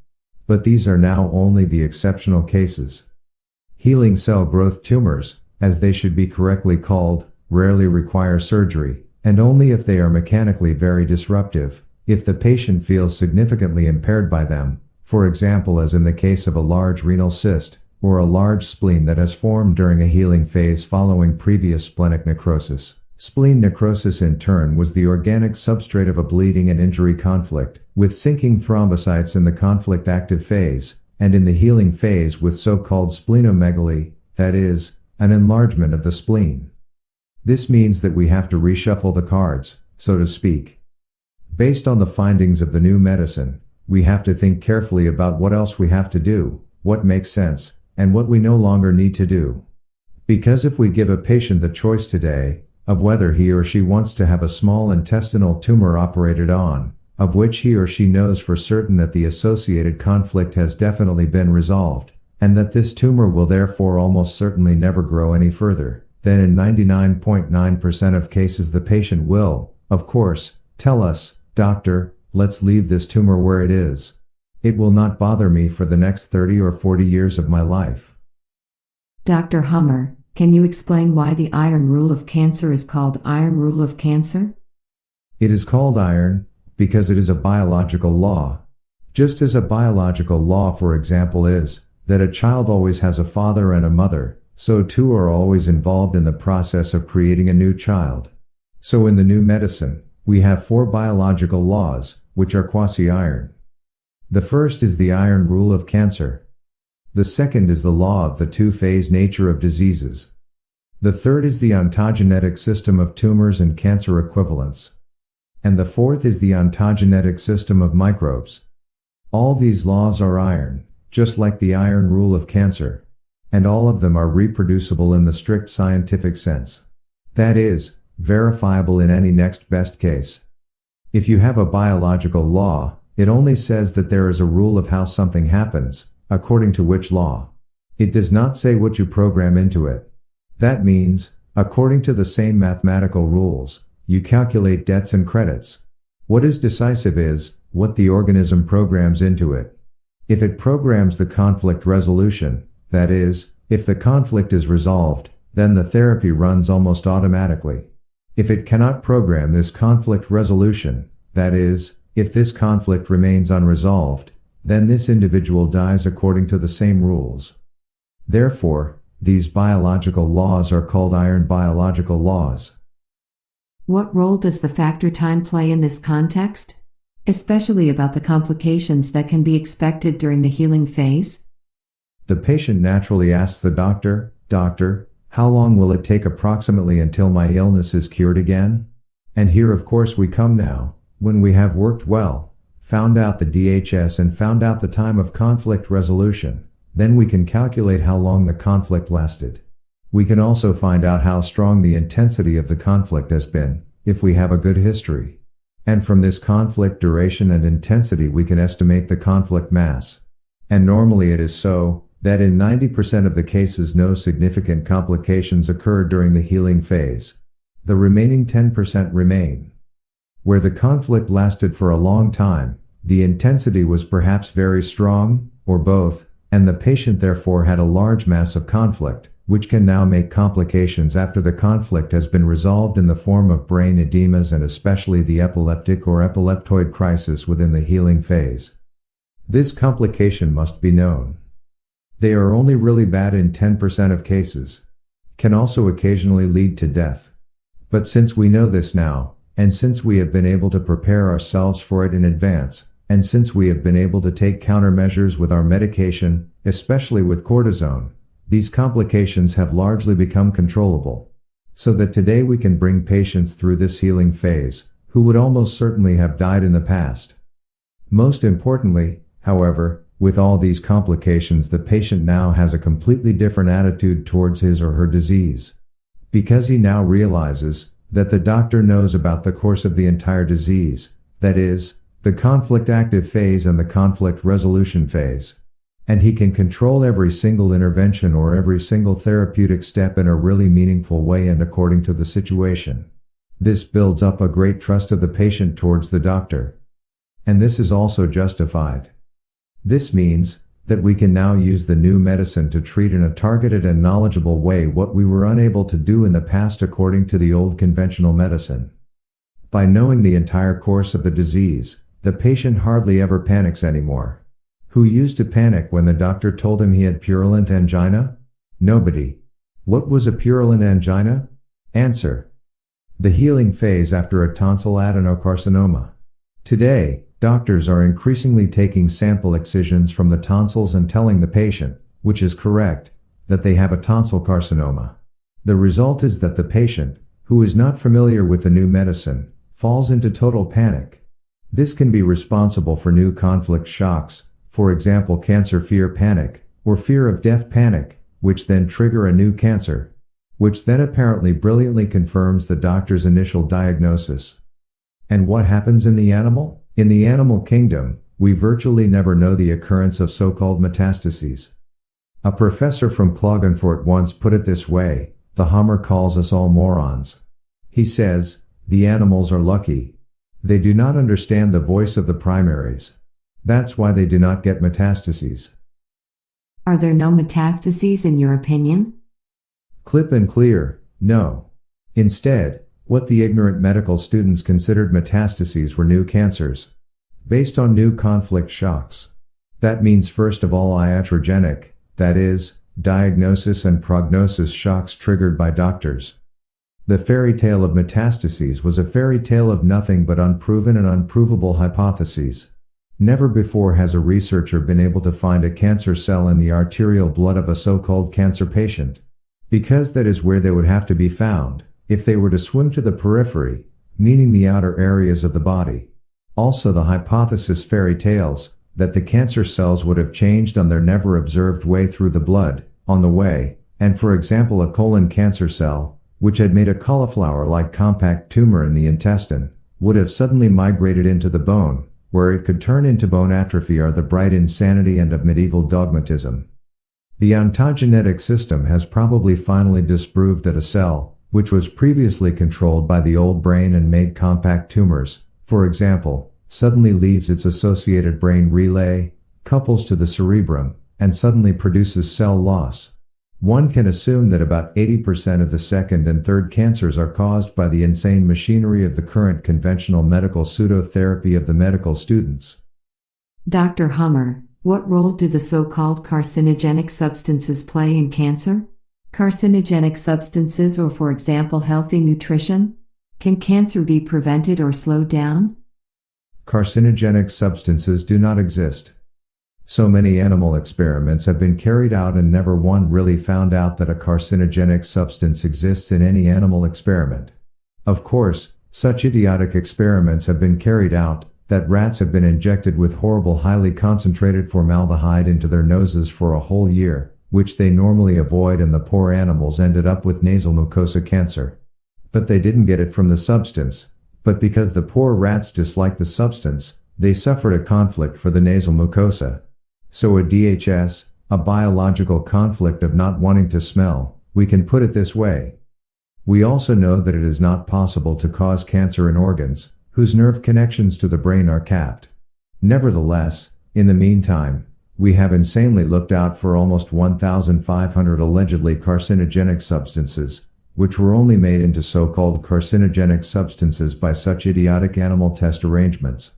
Speaker 2: But these are now only the exceptional cases. Healing cell growth tumors, as they should be correctly called, rarely require surgery, and only if they are mechanically very disruptive, if the patient feels significantly impaired by them, for example as in the case of a large renal cyst, or a large spleen that has formed during a healing phase following previous splenic necrosis. Spleen necrosis in turn was the organic substrate of a bleeding and injury conflict, with sinking thrombocytes in the conflict active phase, and in the healing phase with so-called splenomegaly, that is, an enlargement of the spleen. This means that we have to reshuffle the cards, so to speak. Based on the findings of the new medicine, we have to think carefully about what else we have to do, what makes sense, and what we no longer need to do. Because if we give a patient the choice today, of whether he or she wants to have a small intestinal tumor operated on, of which he or she knows for certain that the associated conflict has definitely been resolved, and that this tumor will therefore almost certainly never grow any further, then in 99.9% of cases the patient will, of course, tell us, "Doctor, let's leave this tumor where it is. It will not bother me for the next 30 or 40 years of my life."
Speaker 1: Dr. Hummer, can you explain why the iron rule of cancer is called iron rule of cancer?
Speaker 2: It is called iron because it is a biological law. Just as a biological law, for example, is that a child always has a father and a mother, so two are always involved in the process of creating a new child. So in the new medicine, we have 4 biological laws, which are quasi-iron. The first is the iron rule of cancer. The second is the law of the two-phase nature of diseases. The third is the ontogenetic system of tumors and cancer equivalents. And the fourth is the ontogenetic system of microbes. All these laws are iron, just like the iron rule of cancer. And all of them are reproducible in the strict scientific sense. That is, verifiable in any next best case. If you have a biological law, it only says that there is a rule of how something happens, according to which law. It does not say what you program into it. That means, according to the same mathematical rules, you calculate debts and credits. What is decisive is what the organism programs into it. If it programs the conflict resolution, that is, if the conflict is resolved, then the therapy runs almost automatically. If it cannot program this conflict resolution, that is, if this conflict remains unresolved, then this individual dies according to the same rules. Therefore, these biological laws are called iron biological laws.
Speaker 1: What role does the factor time play in this context? Especially about the complications that can be expected during the healing phase?
Speaker 2: The patient naturally asks the doctor, "Doctor, how long will it take approximately until my illness is cured again?" And here of course we come now, when we have worked well, found out the DHS and found out the time of conflict resolution, then we can calculate how long the conflict lasted. We can also find out how strong the intensity of the conflict has been, if we have a good history. And from this conflict duration and intensity we can estimate the conflict mass. And normally it is so, that in 90% of the cases no significant complications occur during the healing phase. The remaining 10% remain. Where the conflict lasted for a long time, the intensity was perhaps very strong, or both, and the patient therefore had a large mass of conflict, which can now make complications after the conflict has been resolved in the form of brain edemas and especially the epileptic or epileptoid crisis within the healing phase. This complication must be known. They are only really bad in 10% of cases. Can also occasionally lead to death. But since we know this now, and since we have been able to prepare ourselves for it in advance, and since we have been able to take countermeasures with our medication, especially with cortisone, these complications have largely become controllable. So that today we can bring patients through this healing phase, who would almost certainly have died in the past. Most importantly, however, with all these complications the patient now has a completely different attitude towards his or her disease. Because he now realizes that the doctor knows about the course of the entire disease, that is, the conflict active phase and the conflict resolution phase. And he can control every single intervention or every single therapeutic step in a really meaningful way and according to the situation. This builds up a great trust of the patient towards the doctor. And this is also justified. This means that we can now use the new medicine to treat in a targeted and knowledgeable way what we were unable to do in the past according to the old conventional medicine. By knowing the entire course of the disease, the patient hardly ever panics anymore. Who used to panic when the doctor told him he had purulent angina? Nobody. What was a purulent angina? Answer: the healing phase after a tonsil adenocarcinoma. Today, doctors are increasingly taking sample excisions from the tonsils and telling the patient, which is correct, that they have a tonsil carcinoma. The result is that the patient, who is not familiar with the new medicine, falls into total panic. This can be responsible for new conflict shocks, for example cancer fear panic, or fear of death panic, which then trigger a new cancer, which then apparently brilliantly confirms the doctor's initial diagnosis. And what happens in the animal? In the animal kingdom, we virtually never know the occurrence of so-called metastases. A professor from Klagenfurt once put it this way: the Hummer calls us all morons. He says, the animals are lucky. They do not understand the voice of the primaries. That's why they do not get metastases.
Speaker 1: Are there no metastases in your opinion?
Speaker 2: Clip and clear, no. Instead, what the ignorant medical students considered metastases were new cancers, based on new conflict shocks. That means first of all iatrogenic, that is, diagnosis and prognosis shocks triggered by doctors. The fairy tale of metastases was a fairy tale of nothing but unproven and unprovable hypotheses. Never before has a researcher been able to find a cancer cell in the arterial blood of a so-called cancer patient. Because that is where they would have to be found, if they were to swim to the periphery, meaning the outer areas of the body. Also the hypothesis fairy tales, that the cancer cells would have changed on their never observed way through the blood, on the way, and for example a colon cancer cell, which had made a cauliflower-like compact tumor in the intestine, would have suddenly migrated into the bone, where it could turn into bone atrophy, are the bright insanity and of medieval dogmatism. The ontogenetic system has probably finally disproved that a cell, which was previously controlled by the old brain and made compact tumors, for example, suddenly leaves its associated brain relay, couples to the cerebrum, and suddenly produces cell loss. One can assume that about 80% of the second and third cancers are caused by the insane machinery of the current conventional medical pseudotherapy of the medical students.
Speaker 1: Dr. Hummer, what role do the so-called carcinogenic substances play in cancer? Carcinogenic substances, or for example healthy nutrition? Can cancer be prevented or slowed down?
Speaker 2: Carcinogenic substances do not exist. So many animal experiments have been carried out and never one really found out that a carcinogenic substance exists in any animal experiment. Of course, such idiotic experiments have been carried out, that rats have been injected with horrible highly concentrated formaldehyde into their noses for a whole year, which they normally avoid, and the poor animals ended up with nasal mucosa cancer. But they didn't get it from the substance, but because the poor rats disliked the substance, they suffered a conflict for the nasal mucosa. So a DHS, a biological conflict of not wanting to smell, we can put it this way. We also know that it is not possible to cause cancer in organs whose nerve connections to the brain are capped. Nevertheless, in the meantime, we have insanely looked out for almost 1,500 allegedly carcinogenic substances, which were only made into so-called carcinogenic substances by such idiotic animal test arrangements.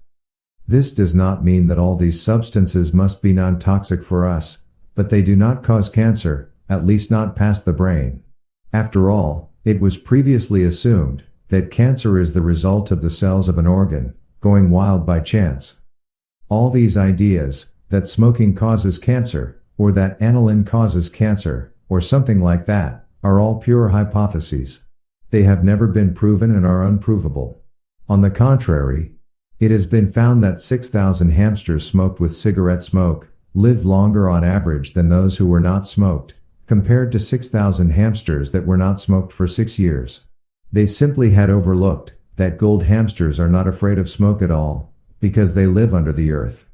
Speaker 2: This does not mean that all these substances must be non-toxic for us, but they do not cause cancer, at least not past the brain. After all, it was previously assumed that cancer is the result of the cells of an organ going wild by chance. All these ideas, that smoking causes cancer, or that aniline causes cancer, or something like that, are all pure hypotheses. They have never been proven and are unprovable. On the contrary, it has been found that 6,000 hamsters smoked with cigarette smoke lived longer on average than those who were not smoked, compared to 6,000 hamsters that were not smoked for 6 years. They simply had overlooked that gold hamsters are not afraid of smoke at all, because they live under the earth.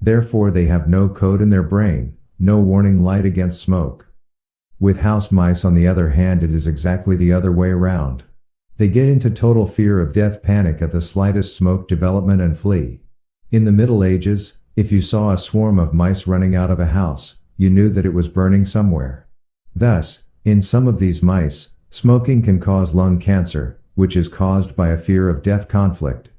Speaker 2: Therefore they have no code in their brain, no warning light against smoke. With house mice, on the other hand, it is exactly the other way around. They get into total fear of death panic at the slightest smoke development and flee. In the Middle Ages, if you saw a swarm of mice running out of a house, you knew that it was burning somewhere. Thus, in some of these mice, smoking can cause lung cancer, which is caused by a fear of death conflict.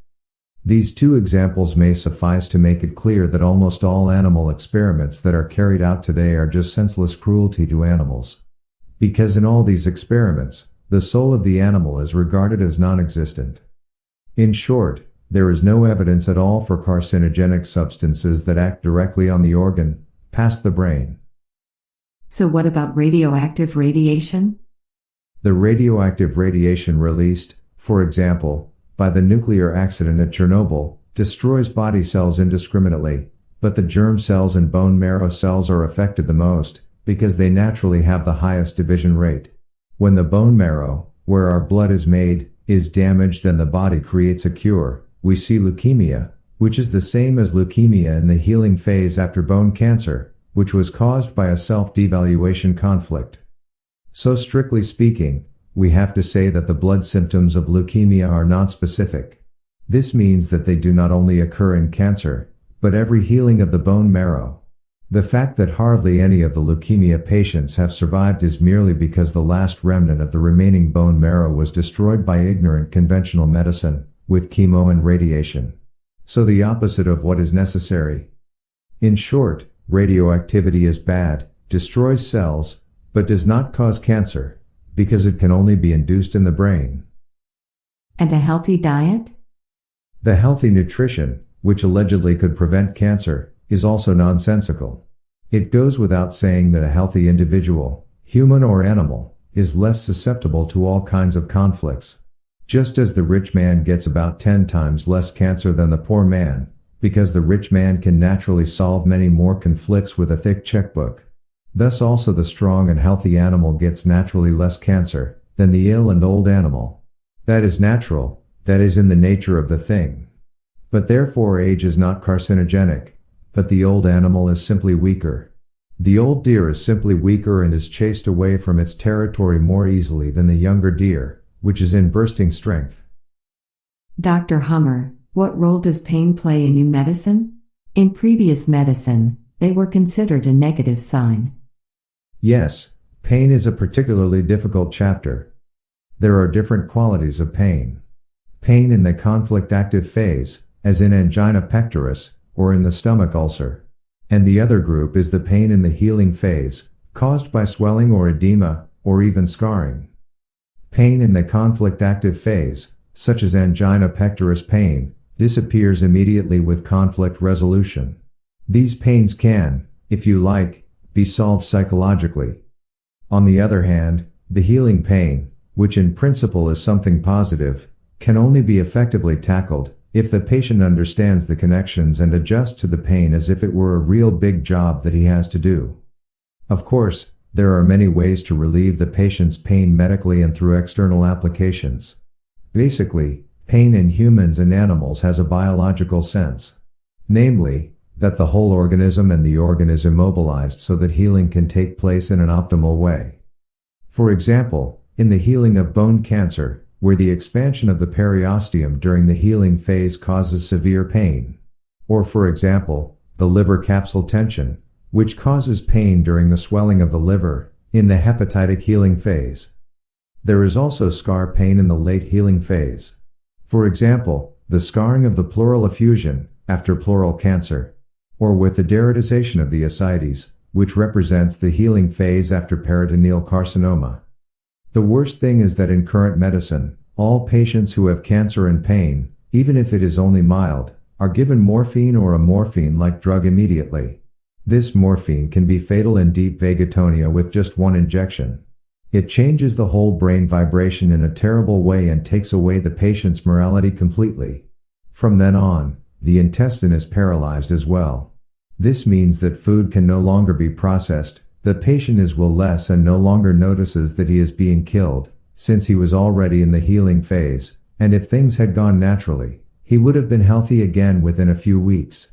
Speaker 2: These two examples may suffice to make it clear that almost all animal experiments that are carried out today are just senseless cruelty to animals. Because in all these experiments, the soul of the animal is regarded as non-existent. In short, there is no evidence at all for carcinogenic substances that act directly on the organ, past the brain.
Speaker 1: So what about radioactive radiation?
Speaker 2: The radioactive radiation released, for example, by the nuclear accident at Chernobyl, destroys body cells indiscriminately, but the germ cells and bone marrow cells are affected the most, because they naturally have the highest division rate. When the bone marrow, where our blood is made, is damaged and the body creates a cure, we see leukemia, which is the same as leukemia in the healing phase after bone cancer, which was caused by a self-devaluation conflict. So strictly speaking, we have to say that the blood symptoms of leukemia are nonspecific. This means that they do not only occur in cancer, but every healing of the bone marrow. The fact that hardly any of the leukemia patients have survived is merely because the last remnant of the remaining bone marrow was destroyed by ignorant conventional medicine, with chemo and radiation. So the opposite of what is necessary. In short, radioactivity is bad, destroys cells, but does not cause cancer, because it can only be induced in the brain.
Speaker 1: And a healthy diet?
Speaker 2: The healthy nutrition, which allegedly could prevent cancer, is also nonsensical. It goes without saying that a healthy individual, human or animal, is less susceptible to all kinds of conflicts. Just as the rich man gets about 10 times less cancer than the poor man, because the rich man can naturally solve many more conflicts with a thick checkbook. Thus also the strong and healthy animal gets naturally less cancer than the ill and old animal. That is natural, that is in the nature of the thing. But therefore age is not carcinogenic, but the old animal is simply weaker. The old deer is simply weaker and is chased away from its territory more easily than the younger deer, which is in bursting strength.
Speaker 1: Dr. Hummer, what role does pain play in new medicine? In previous medicine, they were considered a negative sign.
Speaker 2: Yes, pain is a particularly difficult chapter. There are different qualities of pain. Pain in the conflict-active phase, as in angina pectoris, or in the stomach ulcer. And the other group is the pain in the healing phase, caused by swelling or edema, or even scarring. Pain in the conflict-active phase, such as angina pectoris pain, disappears immediately with conflict resolution. These pains can, if you like, be solved psychologically. On the other hand, the healing pain, which in principle is something positive, can only be effectively tackled if the patient understands the connections and adjusts to the pain as if it were a real big job that he has to do. Of course, there are many ways to relieve the patient's pain medically and through external applications. Basically, pain in humans and animals has a biological sense. Namely, that the whole organism and the organ is immobilized so that healing can take place in an optimal way. For example, in the healing of bone cancer, where the expansion of the periosteum during the healing phase causes severe pain. Or for example, the liver capsule tension, which causes pain during the swelling of the liver, in the hepatitic healing phase. There is also scar pain in the late healing phase. For example, the scarring of the pleural effusion, after pleural cancer. Or with the deridization of the ascites, which represents the healing phase after peritoneal carcinoma. The worst thing is that in current medicine, all patients who have cancer and pain, even if it is only mild, are given morphine or a morphine-like drug immediately. This morphine can be fatal in deep vagatonia with just one injection. It changes the whole brain vibration in a terrible way and takes away the patient's morality completely. From then on, the intestine is paralyzed as well. This means that food can no longer be processed, the patient is will-less and no longer notices that he is being killed, since he was already in the healing phase, and if things had gone naturally, he would have been healthy again within a few weeks.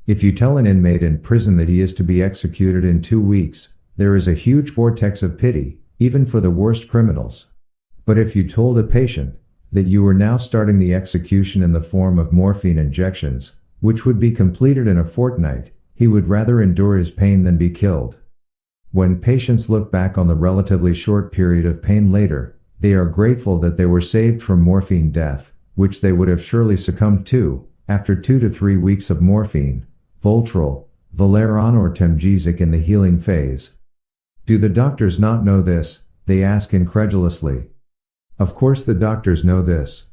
Speaker 2: If you tell an inmate in prison that he is to be executed in 2 weeks, there is a huge vortex of pity, even for the worst criminals. But if you told a patient that you were now starting the execution in the form of morphine injections, which would be completed in a fortnight, he would rather endure his pain than be killed. When patients look back on the relatively short period of pain later, they are grateful that they were saved from morphine death, which they would have surely succumbed to, after 2 to 3 weeks of morphine, Voltaren, Valeron or Temgesic in the healing phase. Do the doctors not know this? They ask incredulously. Of course the doctors know this.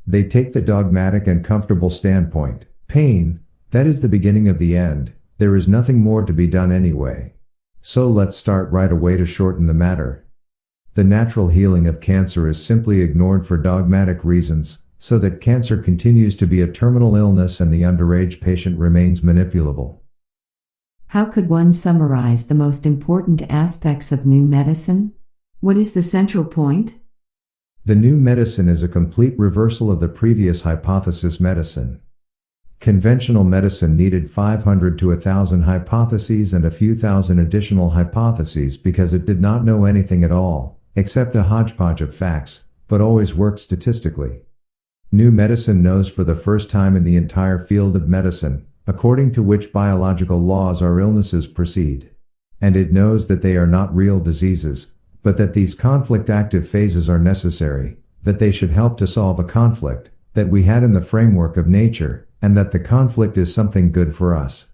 Speaker 2: They take the dogmatic and comfortable standpoint. Pain, that is the beginning of the end, there is nothing more to be done anyway. So let's start right away to shorten the matter. The natural healing of cancer is simply ignored for dogmatic reasons, so that cancer continues to be a terminal illness and the underage patient remains manipulable.
Speaker 1: How could one summarize the most important aspects of new medicine? What is the central point?
Speaker 2: The new medicine is a complete reversal of the previous hypothesis medicine. Conventional medicine needed 500 to 1,000 hypotheses and a few thousand additional hypotheses because it did not know anything at all, except a hodgepodge of facts, but always worked statistically. New medicine knows for the first time in the entire field of medicine, according to which biological laws our illnesses proceed. And it knows that they are not real diseases, but that these conflict-active phases are necessary, that they should help to solve a conflict that we had in the framework of nature, and that the conflict is something good for us.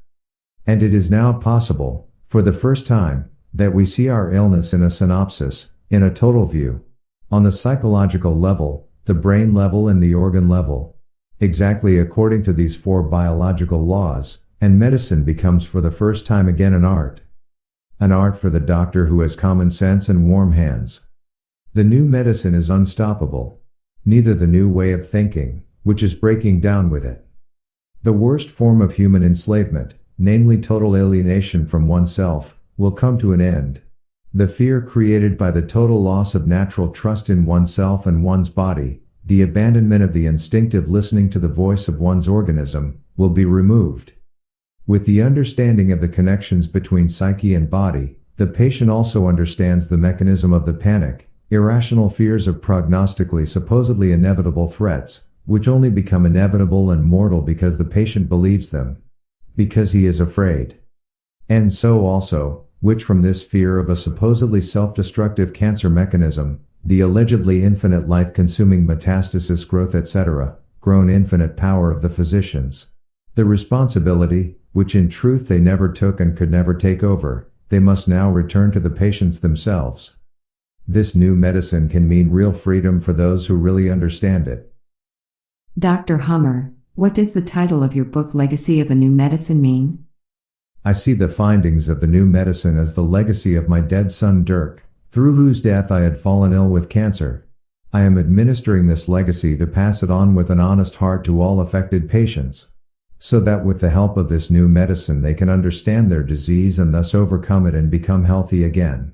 Speaker 2: And it is now possible, for the first time, that we see our illness in a synopsis, in a total view. On the psychological level, the brain level and the organ level. Exactly according to these 4 biological laws, and medicine becomes for the first time again an art. An art for the doctor who has common sense and warm hands. The new medicine is unstoppable. Neither the new way of thinking, which is breaking down with it. The worst form of human enslavement, namely total alienation from oneself, will come to an end. The fear created by the total loss of natural trust in oneself and one's body, the abandonment of the instinctive listening to the voice of one's organism, will be removed. With the understanding of the connections between psyche and body, the patient also understands the mechanism of the panic, irrational fears of prognostically supposedly inevitable threats, which only become inevitable and mortal because the patient believes them. Because he is afraid. And so also, which from this fear of a supposedly self-destructive cancer mechanism, the allegedly infinite life-consuming metastasis growth etc., grown infinite power of the physicians. The responsibility, which in truth they never took and could never take over, they must now return to the patients themselves. This new medicine can mean real freedom for those who really understand it.
Speaker 1: Dr. Hummer, what does the title of your book Legacy of a New Medicine mean?
Speaker 2: I see the findings of the new medicine as the legacy of my dead son Dirk, through whose death I had fallen ill with cancer. I am administering this legacy to pass it on with an honest heart to all affected patients. so that with the help of this new medicine they can understand their disease and thus overcome it and become healthy again.